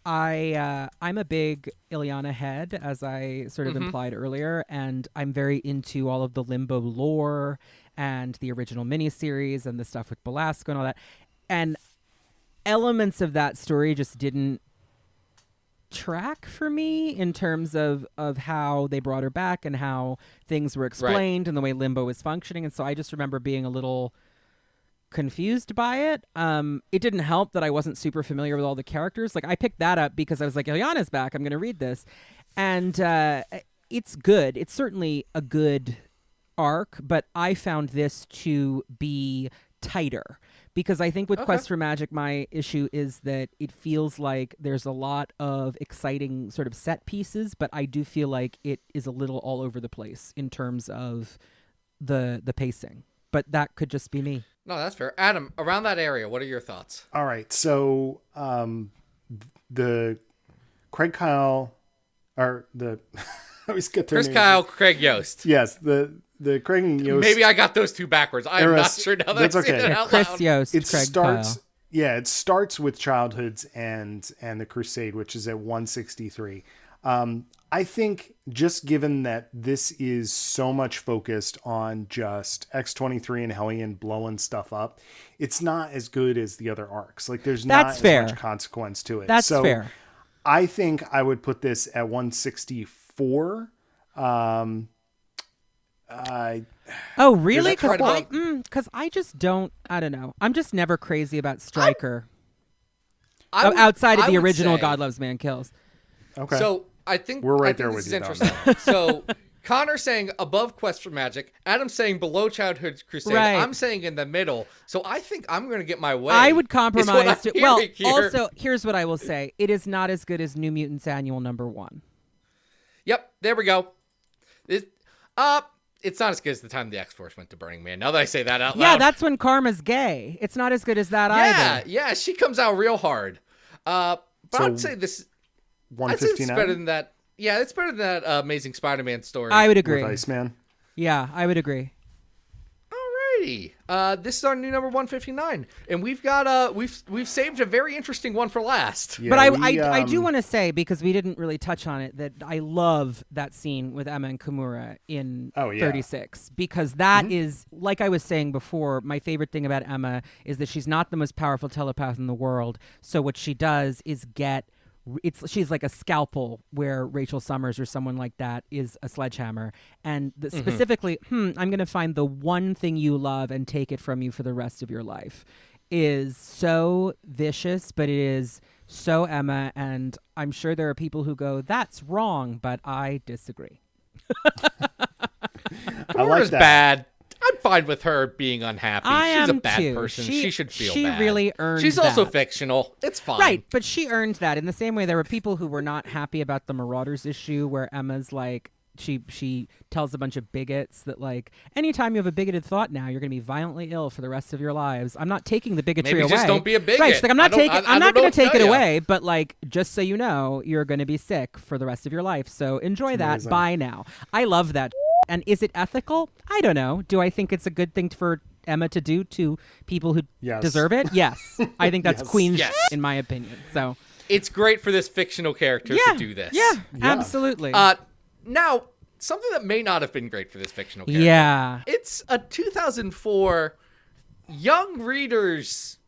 I'm a big Ileana head, as I sort of implied earlier, and I'm very into all of the Limbo lore and the original miniseries and the stuff with Belasco and all that. And elements of that story just didn't track for me in terms of how they brought her back and how things were explained and the way Limbo was functioning. And so I just remember being a little confused by it. It didn't help that I wasn't super familiar with all the characters. Like I picked that up because I was like, Ileana's back, I'm going to read this. And it's good. It's certainly a good arc, but I found this to be tighter because I think with Quest for Magic, my issue is that it feels like there's a lot of exciting sort of set pieces, but I do feel like it is a little all over the place in terms of the pacing. But that could just be me. No, that's fair. Adam, around that area, what are your thoughts? All right. So the Craig Kyle, or the... I always get their Chris names. Kyle, Craig Yost. Yes, the Craig and Yost. Maybe I got those two backwards. I'm not sure now that I've seen it out Chris loud. Yost, Craig Kyle. Yeah, it starts with Childhoods and the Crusade, which is at 163. I think just given that this is so much focused on just X-23 and Hellion blowing stuff up, it's not as good as the other arcs. Like there's not as much consequence to it. That's fair. I think I would put this at 164. Oh, really? There's a credit Because I just don't. I don't know. I'm just never crazy about Stryker. I Outside of the would original say- God Loves Man Kills. Okay. So I think We're right I think there this with is you, Dom. interesting. So Connor saying above Quest for Magic, Adam saying below Childhood Crusade. Right. I'm saying in the middle. So I think I'm going to get my way. I would is what I'm compromise. Well, hearing here. also, here's what I will say. It is not as good as New Mutants Annual #1. Yep, there we go. It's not as good as the time the X-Force went to Burning Man. Now that I say that out loud. Yeah, that's when Karma's gay. It's not as good as that either. Yeah, she comes out real hard. But So, I'd say this. I'd say it's 159 better than that. Yeah, it's better than that Amazing Spider-Man story. I would agree. with Iceman. Yeah, I would agree. Alrighty. This is our new number 159, and we've got we've saved a very interesting one for last. Yeah, But I we, do want to say, because we didn't really touch on it, that I love that scene with Emma and Kimura in Oh, yeah. 36, because that is, like I was saying before, my favorite thing about Emma is that she's not the most powerful telepath in the world. So what she does is she's like a scalpel, where Rachel Summers or someone like that is a sledgehammer. And specifically, I'm going to find the one thing you love and take it from you for the rest of your life, is so vicious, but it is so Emma. And I'm sure there are people who go, that's wrong, but I disagree. I like Kimura's that. bad. I'm fine with her being unhappy. I She's a am bad too. person. She should feel she bad. really earned She's also that. fictional. It's fine. Right, but she earned that. In the same way, there were people who were not happy about the Marauders issue, where Emma's like, she tells a bunch of bigots that, like, anytime you have a bigoted thought now, you're going to be violently ill for the rest of your lives. I'm not taking the bigotry Maybe away. just don't be a bigot. Right, she's like, I'm not I I'm don't not know going what to to take it tell ya. away, but, like, just so you know, you're going to be sick for the rest of your life. So enjoy that. amazing. Bye now. I love that. And is it ethical? I don't know. Do I think it's a good thing for Emma to do to people who Yes. deserve it? Yes. I think that's Yes. queen Yes. in my opinion. So It's great for this fictional character yeah, to do this. Yeah, absolutely. Now, something that may not have been great for this fictional character. Yeah. It's a 2004 young readers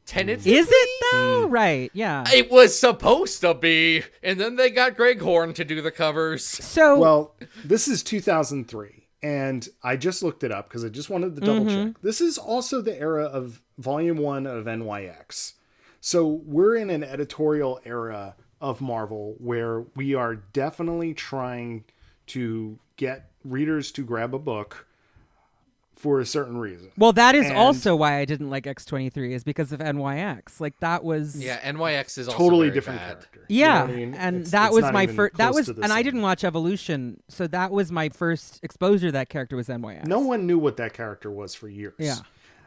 tentatively. Is it though? Right. Yeah. It was supposed to be, and then they got Greg Horn to do the covers. So Well, this is 2003, and I just looked it up because I just wanted to double check. This is also the era of Volume 1 of NYX. So we're in an editorial era of Marvel where we are definitely trying to get readers to grab a book for a certain reason. well, that is And- also why I didn't like X-23, is because of NYX. Like that was Yeah, NYX is also Totally very different bad. character. Yeah, You know what I mean? and It's- that it's was not my even first. That close was, to the and I same. didn't watch Evolution, so that was my first exposure to that character was NYX. No one knew what that character was for years. Yeah.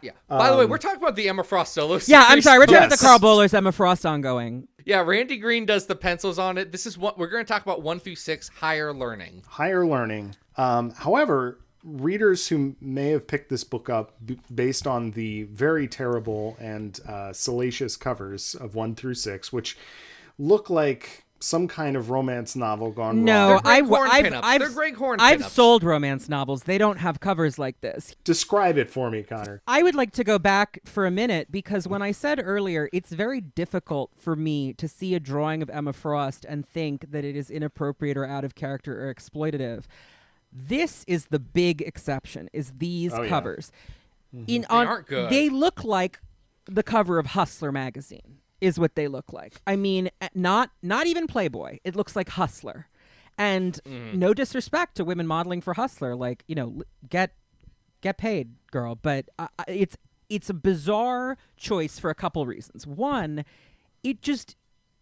Yeah. By the way, we're talking about the Emma Frost solo Yeah, I'm series. sorry. We're talking about Yes. the Carl Bowler's Emma Frost ongoing. Yeah, Randy Green does the pencils on it. This is what we're going to talk about 1 through 6, higher learning. Higher learning. However, readers who may have picked this book up based on the very terrible and salacious covers of 1 through 6, which look like some kind of romance novel gone No, wrong. They're Greg Horn I've, pinups. I've, They're Greg Horn I've pinups. sold romance novels. They don't have covers like this. Describe it for me, Connor. I would like to go back for a minute, because when I said earlier, it's very difficult for me to see a drawing of Emma Frost and think that it is inappropriate or out of character or exploitative. This is the big exception, is these Oh, yeah. covers. They aren't good. They look like the cover of Hustler magazine is what they look like. I mean, not even Playboy. It looks like Hustler. And no disrespect to women modeling for Hustler, like, you know, get paid, girl, but it's a bizarre choice for a couple reasons. One,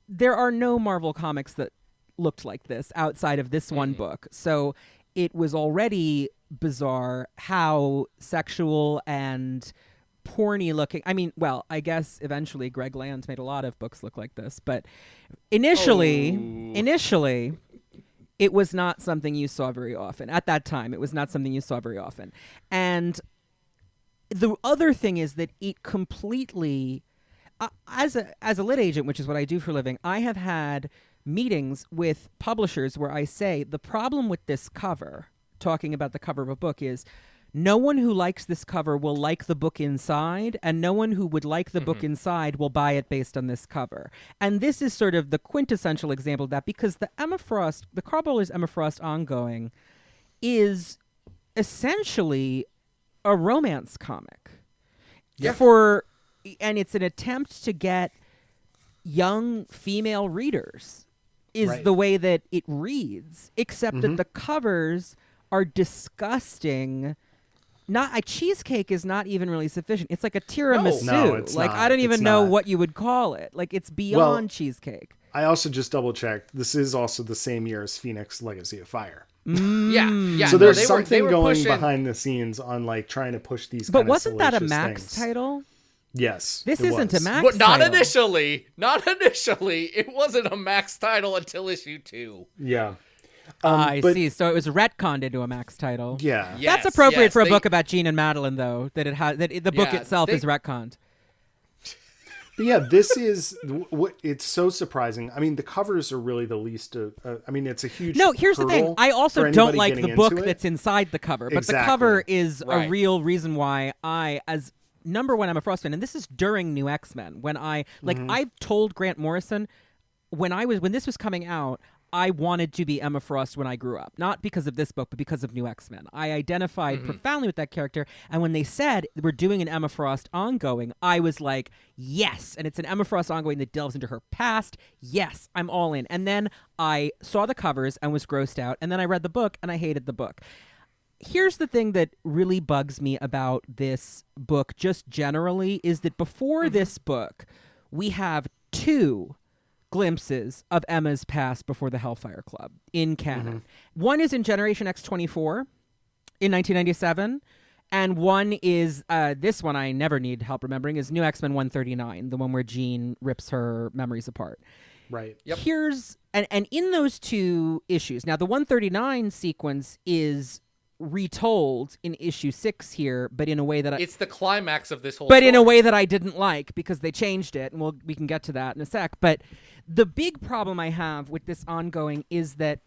there are no Marvel comics that looked like this outside of this one book. So it was already bizarre how sexual and porny looking. I mean, well, I guess eventually Greg Land made a lot of books look like this, but initially, it was not something you saw very often. At that time, it was not something you saw very often. And the other thing is that it completely, as a lit agent, which is what I do for a living, I have had meetings with publishers where I say, the problem with this cover, talking about the cover of a book, is no one who likes this cover will like the book inside, and no one who would like the book inside will buy it based on this cover. And this is sort of the quintessential example of that, because the Carl Bowler's Emma Frost ongoing is essentially a romance comic. Yeah. And it's an attempt to get young female readers is Right. the way that it reads, except that the covers are disgusting. Not a cheesecake is not even really sufficient. It's like a tiramisu. No, it's like not. I don't even It's know not. what you would call it. Like it's beyond cheesecake. I also just double checked. This is also the same year as Phoenix Legacy of Fire. Yeah. So no, there's they something were going pushing- behind the scenes on like trying to push these. But kind wasn't that a salacious Max things. title? Yes, This it isn't was. a Max But not title. initially. Not initially. It wasn't a Max title until issue 2. Yeah, I but- see. So it was retconned into a Max title. yeah. Yes, That's appropriate yes, for a they- book about Jean and Madeline, though. That the book Yeah, itself they- is retconned. But yeah, this is what it's so surprising. I mean, the covers are really the least. I mean, it's a huge. No, here's the thing. hurdle I also for don't anybody like getting the book into it. that's inside the cover, but Exactly. the cover is a Right. real reason why I, as number one, I'm a Frost fan, and this is during New X-Men when I've told Grant Morrison when this was coming out. I wanted to be Emma Frost when I grew up, not because of this book, but because of New X-Men. I identified profoundly with that character, and when they said we're doing an Emma Frost ongoing, I was like, yes, and it's an Emma Frost ongoing that delves into her past. Yes, I'm all in. And then I saw the covers and was grossed out, and then I read the book and I hated the book. Here's the thing that really bugs me about this book, just generally, is that before this book, we have 2 glimpses of Emma's past before the Hellfire Club in canon. One is in Generation X-24 in 1997, and one is this one I never need help remembering is New X-Men 139, the one where Jean rips her memories apart. Right. Yep. Here's and in those 2 issues. Now the 139 sequence is retold in issue 6 here, but in a way that It's the climax of this whole but story. in a way that I didn't like because they changed it, and we can get to that in a sec. But the big problem I have with this ongoing is that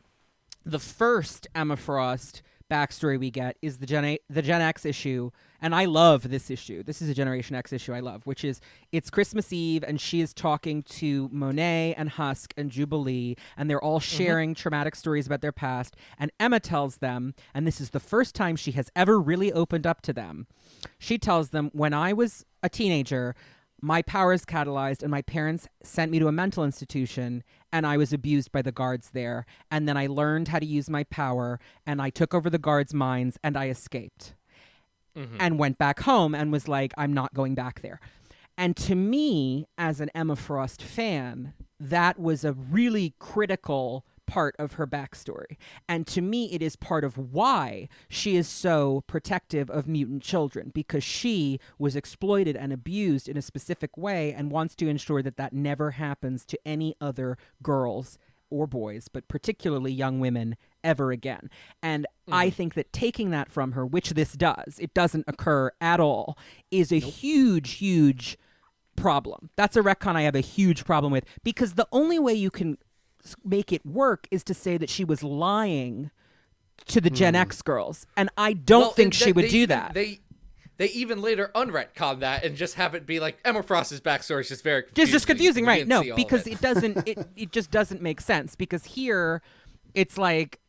the first Emma Frost backstory we get is the Gen X issue, and I love this issue. This is a Generation X issue I love, which is it's Christmas Eve, and she is talking to Monet and Husk and Jubilee, and they're all sharing traumatic stories about their past, and Emma tells them, and this is the first time she has ever really opened up to them, she tells them, when I was a teenager, my powers catalyzed and my parents sent me to a mental institution and I was abused by the guards there. And then I learned how to use my power and I took over the guards' minds and I escaped and went back home and was like, I'm not going back there. And to me, as an Emma Frost fan, that was a really critical part of her backstory. And to me, it is part of why she is so protective of mutant children, because she was exploited and abused in a specific way and wants to ensure that that never happens to any other girls or boys, but particularly young women, ever again. And I think that taking that from her, which this does, it doesn't occur at all, is a huge, huge problem. That's a retcon I have a huge problem with, because the only way you can make it work is to say that she was lying to the Gen X girls, and I don't think she would do that. They even later unretcon that and just have it be like Emma Frost's backstory is just very confusing. Just confusing, We right? didn't No, see all of because it. it doesn't. It just doesn't make sense, because here, it's like,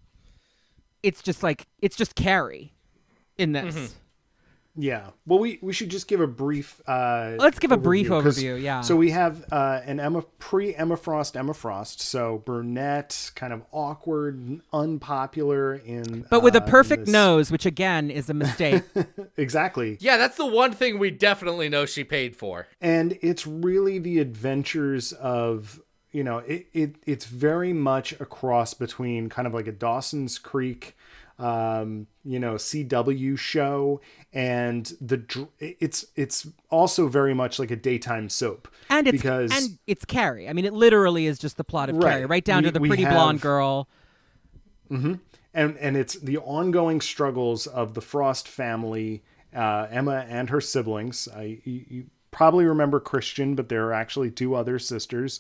it's just Carrie in this. Yeah. Well, we should just give a brief. Let's give a brief 'cause- overview. Yeah. So we have an Emma Frost. So brunette, kind of awkward, unpopular in. but with a in perfect this- nose, which again is a mistake. Exactly. Yeah, that's the one thing we definitely know she paid for. And it's really the adventures of, it's very much a cross between kind of like a Dawson's Creek, CW show, and it's also very much like a daytime soap. And because it's Carrie. I mean, it literally is just the plot of Right. Carrie, right down to the We pretty have- blonde girl. and it's the ongoing struggles of the Frost family, Emma and her siblings. You probably remember Christian, but there are actually 2 other sisters.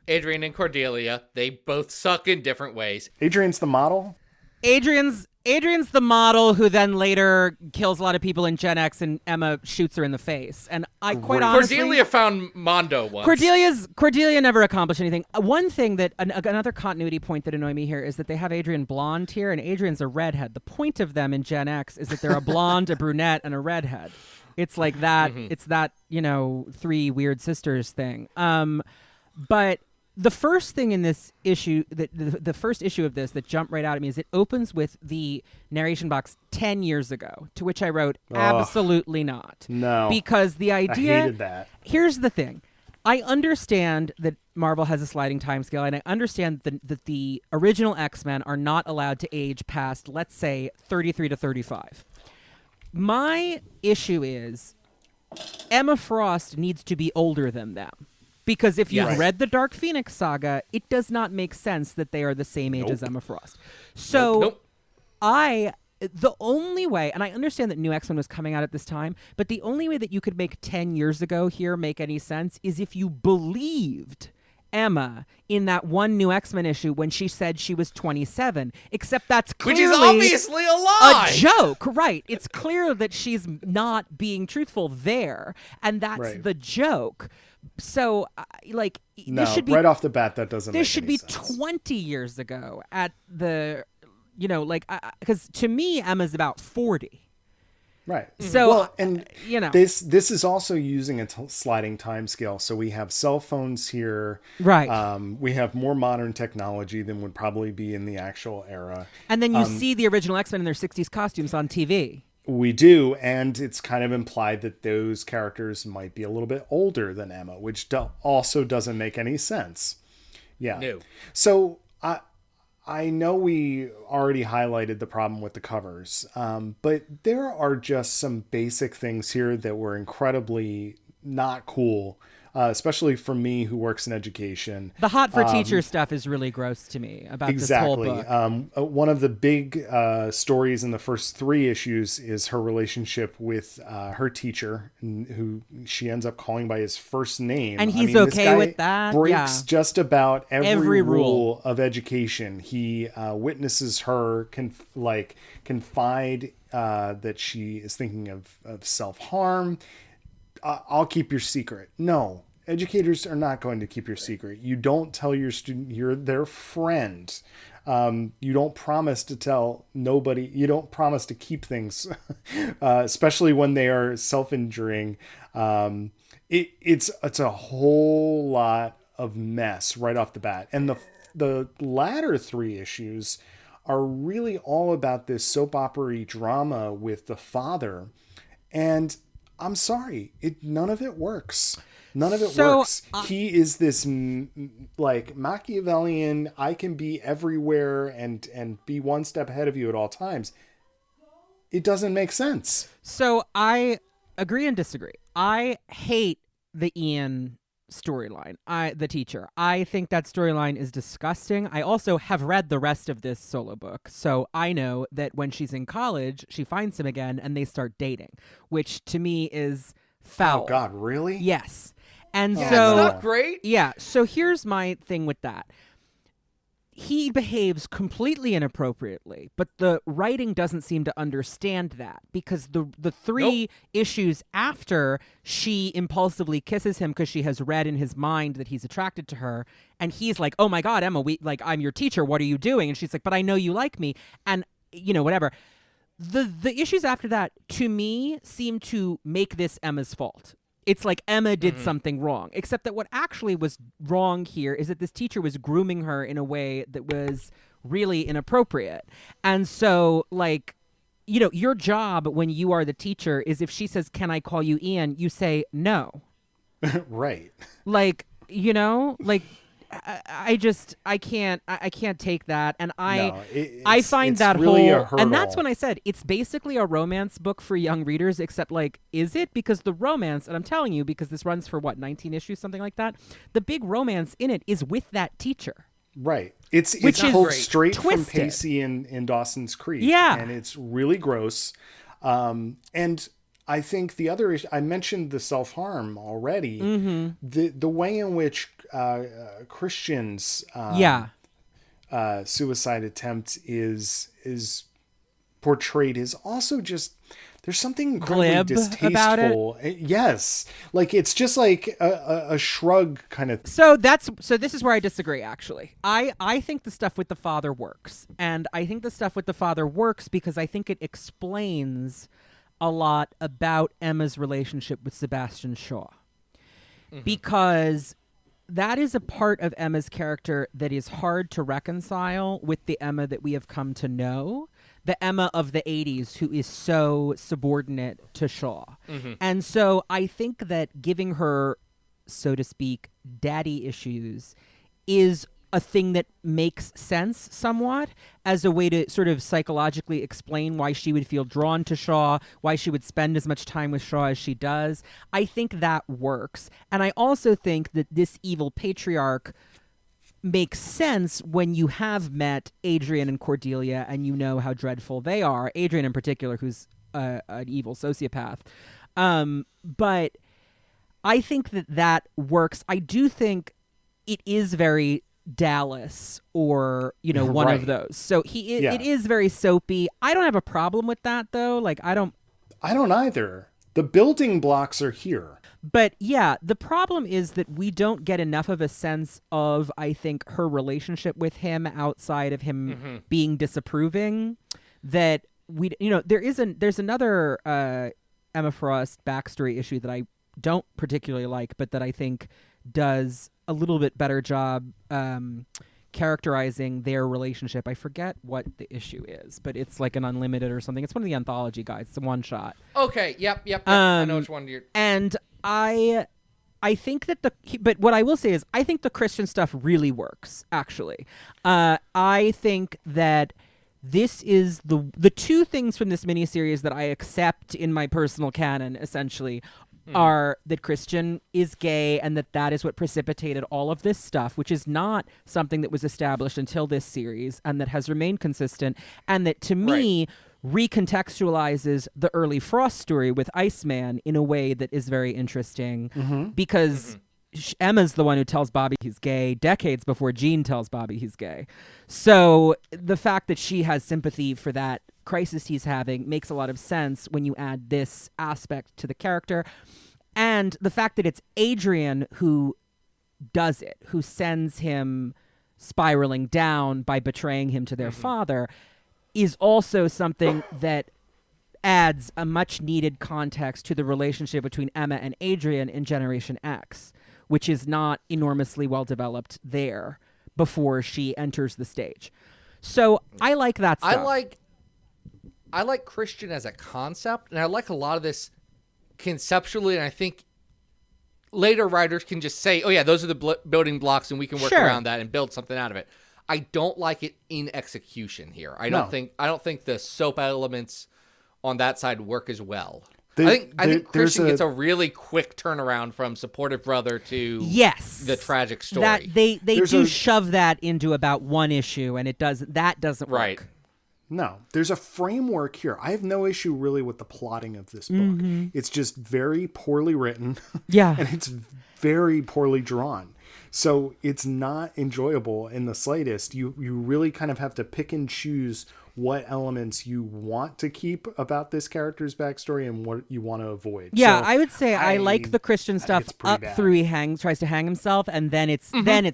Adrian and Cordelia, they both suck in different ways. Adrian's the model. Adrian's Adrian's the model who then later kills a lot of people in Gen X, and Emma shoots her in the face. And I quite honestly, Cordelia found Mondo once. Cordelia never accomplished anything. One thing that another continuity point that annoyed me here is that they have Adrian blonde here, and Adrian's a redhead. The point of them in Gen X is that they're a blonde, a brunette, and a redhead. It's like that. It's that, three weird sisters thing. But the first thing in this issue, the first issue of this that jumped right out at me is it opens with the narration box 10 years ago, to which I wrote, absolutely not. No. Because the idea... I hated that. Here's the thing. I understand that Marvel has a sliding timescale, and I understand that the original X-Men are not allowed to age past, let's say, 33 to 35. My issue is Emma Frost needs to be older than them. Because if you've read the Dark Phoenix saga, it does not make sense that they are the same age as Emma Frost. So the only way, and I understand that New X-Men was coming out at this time, but the only way that you could make 10 years ago here make any sense is if you believed Emma in that one New X-Men issue when she said she was 27, except that's clearly which is obviously a lie. A joke, right? It's clear that she's not being truthful there, and that's the joke. So, this should be right off the bat. That doesn't. This make should any be sense. 20 years ago at the, because to me Emma's about 40. Right. So, this is also using a sliding time scale. So we have cell phones here. Right. We have more modern technology than would probably be in the actual era. And then you see the original X-Men in their 60s costumes on TV. We do, and it's kind of implied that those characters might be a little bit older than Emma, which also doesn't make any sense. Yeah. No. So I know we already highlighted the problem with the covers, but there are just some basic things here that were incredibly not cool. Especially for me, who works in education. The hot for teacher stuff is really gross to me about this whole book. One of the big stories in the first 3 issues is her relationship with her teacher, who she ends up calling by his first name. And he's this guy with that. Breaks just about every rule of education. He witnesses her confide that she is thinking of self-harm. I'll keep your secret. No, educators are not going to keep your secret. You don't tell your student you're their friend. You don't promise to tell nobody. You don't promise to keep things, especially when they are self-injuring. It's a whole lot of mess right off the bat. And the latter 3 issues are really all about this soap opera drama with the father. And I'm sorry, none of it works. None of it works. He is this Machiavellian, I can be everywhere and be one step ahead of you at all times. It doesn't make sense. So I agree and disagree. I hate the Ian storyline, the teacher. I think that storyline is disgusting. I also have read the rest of this solo book, so I know that when she's in college, she finds him again and they start dating, which to me is foul. Oh God, really? Yes. And so it's not great. Yeah. So here's my thing with that. He behaves completely inappropriately, but the writing doesn't seem to understand that, because the 3 issues after she impulsively kisses him because she has read in his mind that he's attracted to her, and he's like, "Oh my God, Emma, I'm your teacher. What are you doing?" And she's like, "But I know you like me," and whatever. The issues after that, to me, seem to make this Emma's fault. It's like Emma did something wrong, except that what actually was wrong here is that this teacher was grooming her in a way that was really inappropriate. And so, your job when you are the teacher is, if she says, "Can I call you Ian?" you say no. Right. I can't take that, and I find it's that really whole, a hurdle. and that's when I said it's basically a romance book for young readers, except is it? Because the romance, and I'm telling you, because this runs for 19 issues, something like that, the big romance in it is with that teacher. Right. It's pulled straight from Pacey in Dawson's Creek. Yeah. And it's really gross. And I think the other issue, I mentioned the self-harm already. Mm-hmm. The way in which Christian's suicide attempt is portrayed is also just, there's something incredibly Glib distasteful about it. Yes, like it's just like a shrug kind of. So this is where I disagree, actually. I think the stuff with the father works. And I think the stuff with the father works because I think it explains a lot about Emma's relationship with Sebastian Shaw. Because that is a part of Emma's character that is hard to reconcile with the Emma that we have come to know, the Emma of the 80s who is so subordinate to Shaw. And so I think that giving her, so to speak, daddy issues is a thing that makes sense somewhat as a way to sort of psychologically explain why she would feel drawn to Shaw, why she would spend as much time with Shaw as she does. I think that works. And I also think that this evil patriarch makes sense when you have met Adrian and Cordelia and you know how dreadful they are. Adrian in particular, who's an evil sociopath. But I think that works. I do think it is very Dallas or one of those. So it is very soapy. I don't have a problem with that though. Like I don't either. The building blocks are here. But yeah, the problem is that we don't get enough of a sense of, I think, her relationship with him outside of him being disapproving. That there's another Emma Frost backstory issue that I don't particularly like, but that I think does a little bit better job characterizing their relationship. I forget what the issue is, but it's like an unlimited or something. It's one of the anthology guides. It's a one shot. Okay. Yep. I know which one you're. And I think that but what I will say is I think the Christian stuff really works. Actually, I think that this is the two things from this miniseries that I accept in my personal canon, essentially, are that Christian is gay and that is what precipitated all of this stuff, which is not something that was established until this series and that has remained consistent, and that to me recontextualizes the early Frost story with Iceman in a way that is very interesting because Emma's the one who tells Bobby he's gay decades before Jean tells Bobby he's gay. So the fact that she has sympathy for that crisis he's having makes a lot of sense when you add this aspect to the character. And the fact that it's Adrian who does it, who sends him spiraling down by betraying him to their father, is also something that adds a much needed context to the relationship between Emma and Adrian in Generation X, which is not enormously well developed there before she enters the stage. So I like that stuff. I like Christian as a concept, and I like a lot of this conceptually, and I think later writers can just say, oh yeah, those are the building blocks, and we can work around that and build something out of it. I don't like it in execution here. I don't think the soap elements on that side work as well. I think Christian gets a really quick turnaround from supportive brother to the tragic story. That they do shove that into about one issue, and that doesn't work. No, there's a framework here. I have no issue really with the plotting of this book. It's just very poorly written. Yeah. And it's very poorly drawn. So it's not enjoyable in the slightest. You really kind of have to pick and choose what elements you want to keep about this character's backstory and what you want to avoid. Yeah, so I would say I like the Christian stuff up bad. through he tries to hang himself, and then it's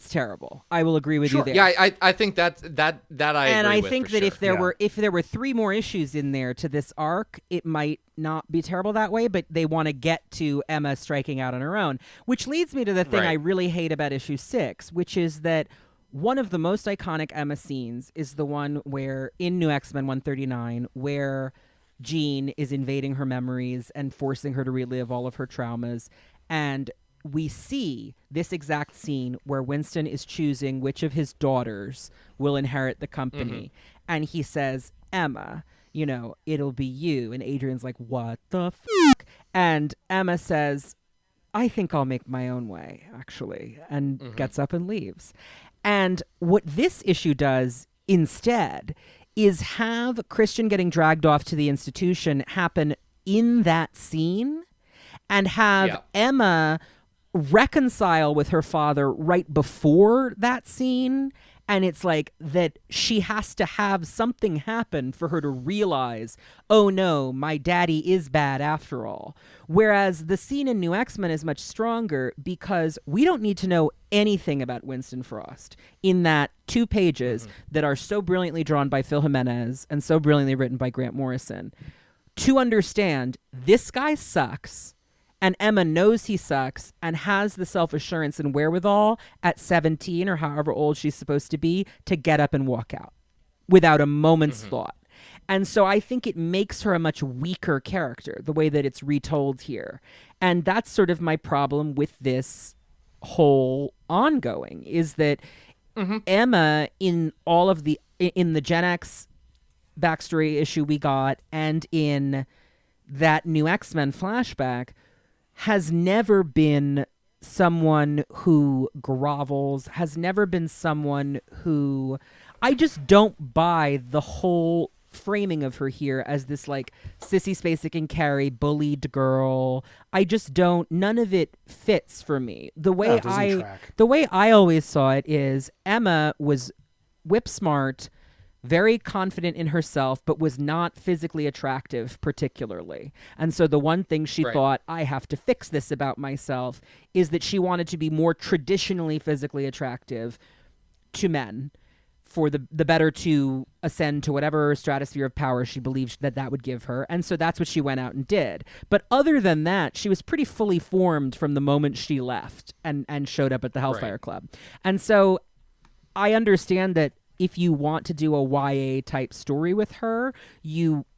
terrible. I will agree with you there. Yeah, I think that I and agree I with think for that sure. if there were 3 more issues in there to this arc, it might not be terrible that way, but they want to get to Emma striking out on her own, which leads me to the thing I really hate about issue 6, which is that one of the most iconic Emma scenes is the one where in New X-Men 139, where Jean is invading her memories and forcing her to relive all of her traumas. And we see this exact scene where Winston is choosing which of his daughters will inherit the company. And he says, Emma, it'll be you. And Adrian's like, what the fuck? And Emma says, I think I'll make my own way, actually, and gets up and leaves. And what this issue does instead is have Christian getting dragged off to the institution happen in that scene and have Emma reconcile with her father right before that scene And it's like that she has to have something happen for her to realize, oh no, my daddy is bad after all. Whereas the scene in New X-Men is much stronger because we don't need to know anything about Winston Frost in that 2 pages that are so brilliantly drawn by Phil Jimenez and so brilliantly written by Grant Morrison to understand this guy sucks. And Emma knows he sucks and has the self-assurance and wherewithal at 17 or however old she's supposed to be to get up and walk out without a moment's thought. And so I think it makes her a much weaker character, the way that it's retold here. And that's sort of my problem with this whole ongoing, is that Emma in the Gen X backstory issue we got and in that New X-Men flashback has never been someone who grovels, has never been someone who... I just don't buy the whole framing of her here as this like Sissy Spacek and Carrie bullied girl. I just don't... None of it fits for me. The way I always saw it is Emma was whip smart, very confident in herself, but was not physically attractive particularly. And so the one thing she thought, I have to fix this about myself, is that she wanted to be more traditionally physically attractive to men for the better to ascend to whatever stratosphere of power she believed that would give her. And so that's what she went out and did. But other than that, she was pretty fully formed from the moment she left and showed up at the Hellfire Club. And so I understand that if you want to do a YA type story with her,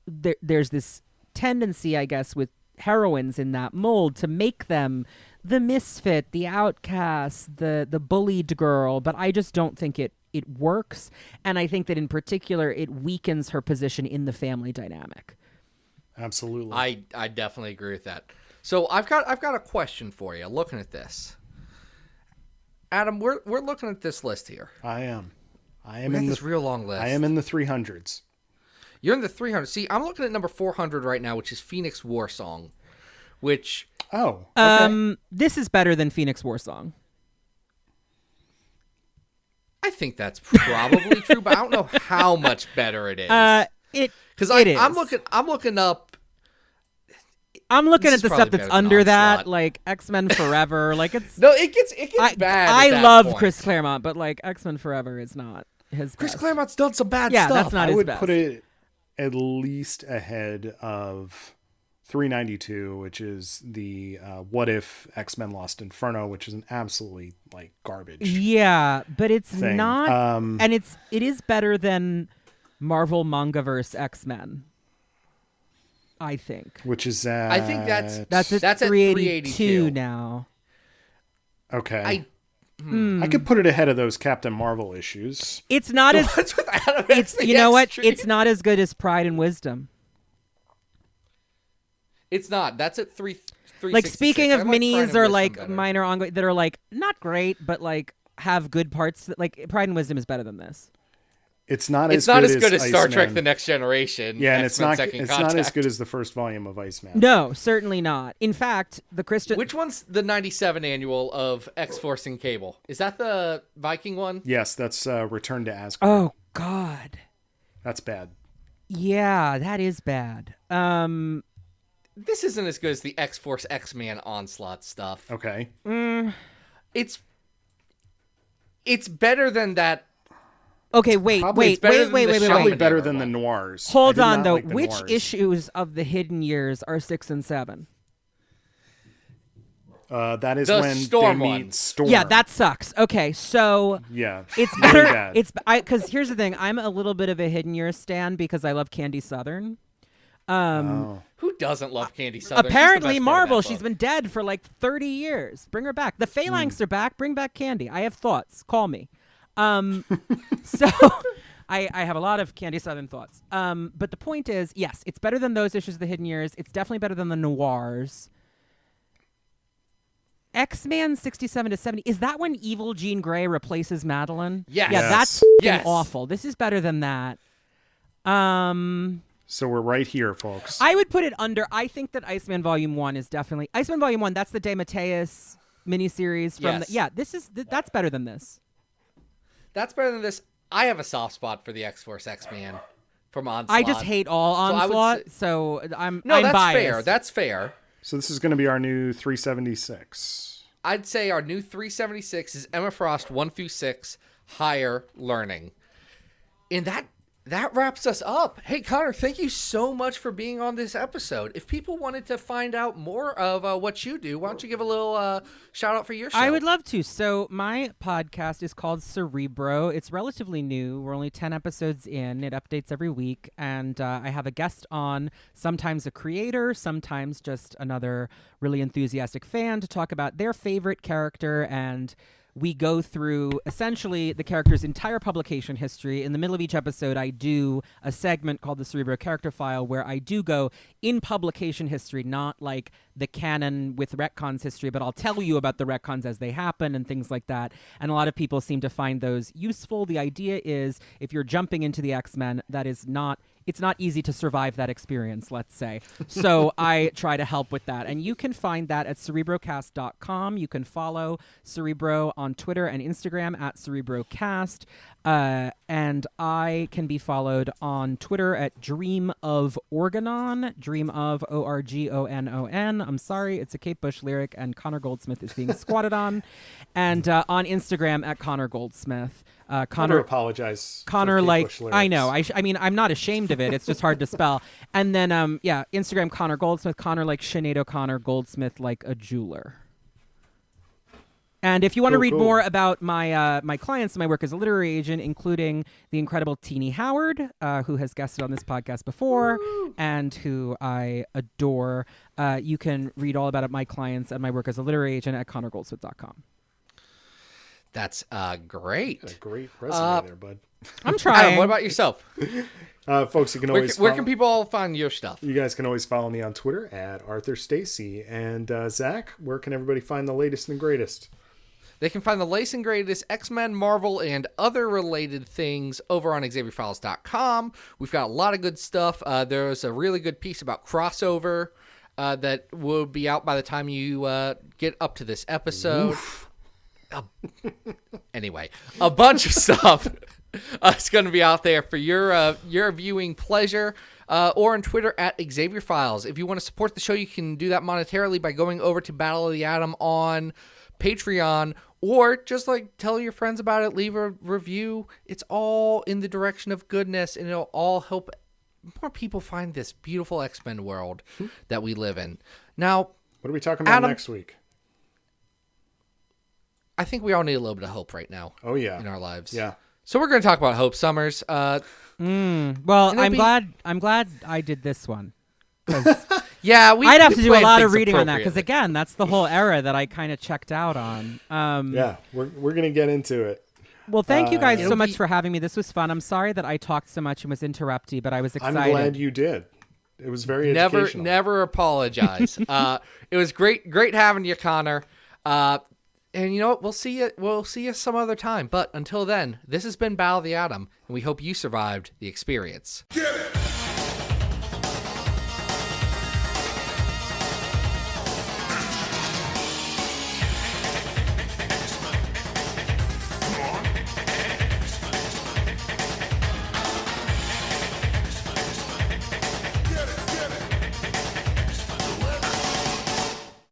there's this tendency, I guess, with heroines in that mold to make them the misfit, the outcast, the bullied girl. But I just don't think it works. And I think that in particular, it weakens her position in the family dynamic. Absolutely. I definitely agree with that. So I've got a question for you. Looking at this, Adam, we're looking at this list here. I am in this real long list. I am in the 300s. You're in the 300s. See, I'm looking at number 400 right now, which is Phoenix War Song, which... Oh, okay. This is better than Phoenix War Song. I think that's probably true, but I don't know how much better it is. Because I'm looking up... I'm looking at the stuff that's under that, like X-Men Forever. Like it's no, it gets bad. I love Chris Claremont, but like X-Men Forever is not his. Chris best. Claremont's done some bad yeah, stuff. That's not his I would best. put it at least ahead of 392, which is the What If X-Men Lost Inferno, which is an absolutely like garbage. Yeah, but it's thing. not, and it is better than Marvel Mangaverse X-Men. I think. Which is I think that's at 382 now. Okay. I could put it ahead of those Captain Marvel issues. It's not as you know what? It's not as good as Pride and Wisdom. It's not. That's at 3. Like speaking of minis or like minor ongoing that are like not great, but like have good parts. Like Pride and Wisdom is better than this. It's not as good as Star Trek: The Next Generation. Yeah, and it's not as good as the first volume of Iceman. No, certainly not. In fact, the Christian... Which one's the 97 annual of X-Force and Cable? Is that the Viking one? Yes, that's Return to Asgard. Oh, God. That's bad. Yeah, that is bad. This isn't as good as the X-Force X-Man Onslaught stuff. Okay. It's better than that. Okay, wait. Probably better than the noirs. Hold on, though. Which issues of the Hidden Years are 6 and 7? That is the when Storm they one. meet Storm. Yeah, that sucks. Okay, so yeah, it's better. Bad. Because here's the thing. I'm a little bit of a Hidden Years stan because I love Candy Southern. Who doesn't love Candy Southern? Apparently, Marvel. She's been dead for like 30 years. Bring her back. The Phalanx are back. Bring back Candy. I have thoughts. Call me. So I have a lot of Candy Southern thoughts. But the point is, yes, it's better than those issues of the Hidden Years. It's definitely better than the noirs. X-Man 67 to 70. Is that when evil Jean Grey replaces Madeline? Yes. Yeah, that's awful. This is better than that. So we're right here, folks. I would put it under. I think that Iceman Volume 1 is definitely Iceman Volume 1. That's the DeMatteis miniseries from yes. that's better than this. That's better than this. I have a soft spot for the X-Force X-Man from Onslaught. I just hate all Onslaught, so I'm that's biased. fair. That's fair. So this is going to be our new 376. I'd say our new 376 is Emma Frost 1-6, Higher Learning. And that wraps us up. Hey, Connor, thank you so much for being on this episode. If people wanted to find out more of what you do, why don't you give a little shout out for your show? I would love to. So my podcast is called Cerebro. It's relatively new. We're only 10 episodes in. It updates every week. And I have a guest on, sometimes a creator, sometimes just another really enthusiastic fan to talk about their favorite character, and we go through essentially the character's entire publication history. In the middle of each episode, I do a segment called the Cerebro Character File, where I do go in publication history, not like the canon with retcons history, but I'll tell you about the retcons as they happen and things like that. And a lot of people seem to find those useful. The idea is, if you're jumping into the X-Men, it's not easy to survive that experience, let's say. So I try to help with that. And you can find that at cerebrocast.com. You can follow Cerebro on Twitter and Instagram at cerebrocast. And I can be followed on Twitter at Dream of Organon, Dream of Orgonon. I'm sorry, it's a Kate Bush lyric, and Connor Goldsmith is being squatted on. And on Instagram at Connor Goldsmith. Connor, apologize. Connor, Bush lyrics. I know. I mean, I'm not ashamed of it. It's just hard to spell. And then, Instagram Connor Goldsmith. Connor like Sinead O'Connor. Goldsmith like a jeweler. And if you want to read more about my clients and my work as a literary agent, including the incredible Teenie Howard, who has guested on this podcast before, and who I adore, you can read all about my clients and my work as a literary agent at connorgoldsmith.com. That's great. A great resume there, bud. I'm trying. Adam, what about yourself? Folks, you can always where can people find your stuff? You guys can always follow me on Twitter at Arthur Stacy. And Zach, where can everybody find the latest and greatest? They can find the latest and greatest X-Men, Marvel, and other related things over on XavierFiles.com. We've got a lot of good stuff. There's a really good piece about crossover that will be out by the time you get up to this episode. Anyway, a bunch of stuff is going to be out there for your viewing pleasure, or on Twitter at Xavier Files. If you want to support the show, you can do that monetarily by going over to Battle of the Atom on Patreon, or just like tell your friends about it, leave a review. It's all in the direction of goodness, and it'll all help more people find this beautiful X-Men world that we live in. Now, what are we talking about Adam, next week? I think we all need a little bit of hope right now. Oh yeah, in our lives. Yeah. So we're going to talk about Hope Summers. Well, I'm glad I did this one. Yeah, I'd have to do a lot of reading on that, appropriately. because again, that's the whole era that I kind of checked out on. Yeah, we're gonna get into it. Well, thank you guys so much for having me. This was fun. I'm sorry that I talked so much and was interrupted, but I was excited. I'm glad you did. It was very educational. Never apologize. It was great having you, Connor. And you know what? We'll see you some other time. But until then, this has been Battle of the Atom, and we hope you survived the experience. Get it!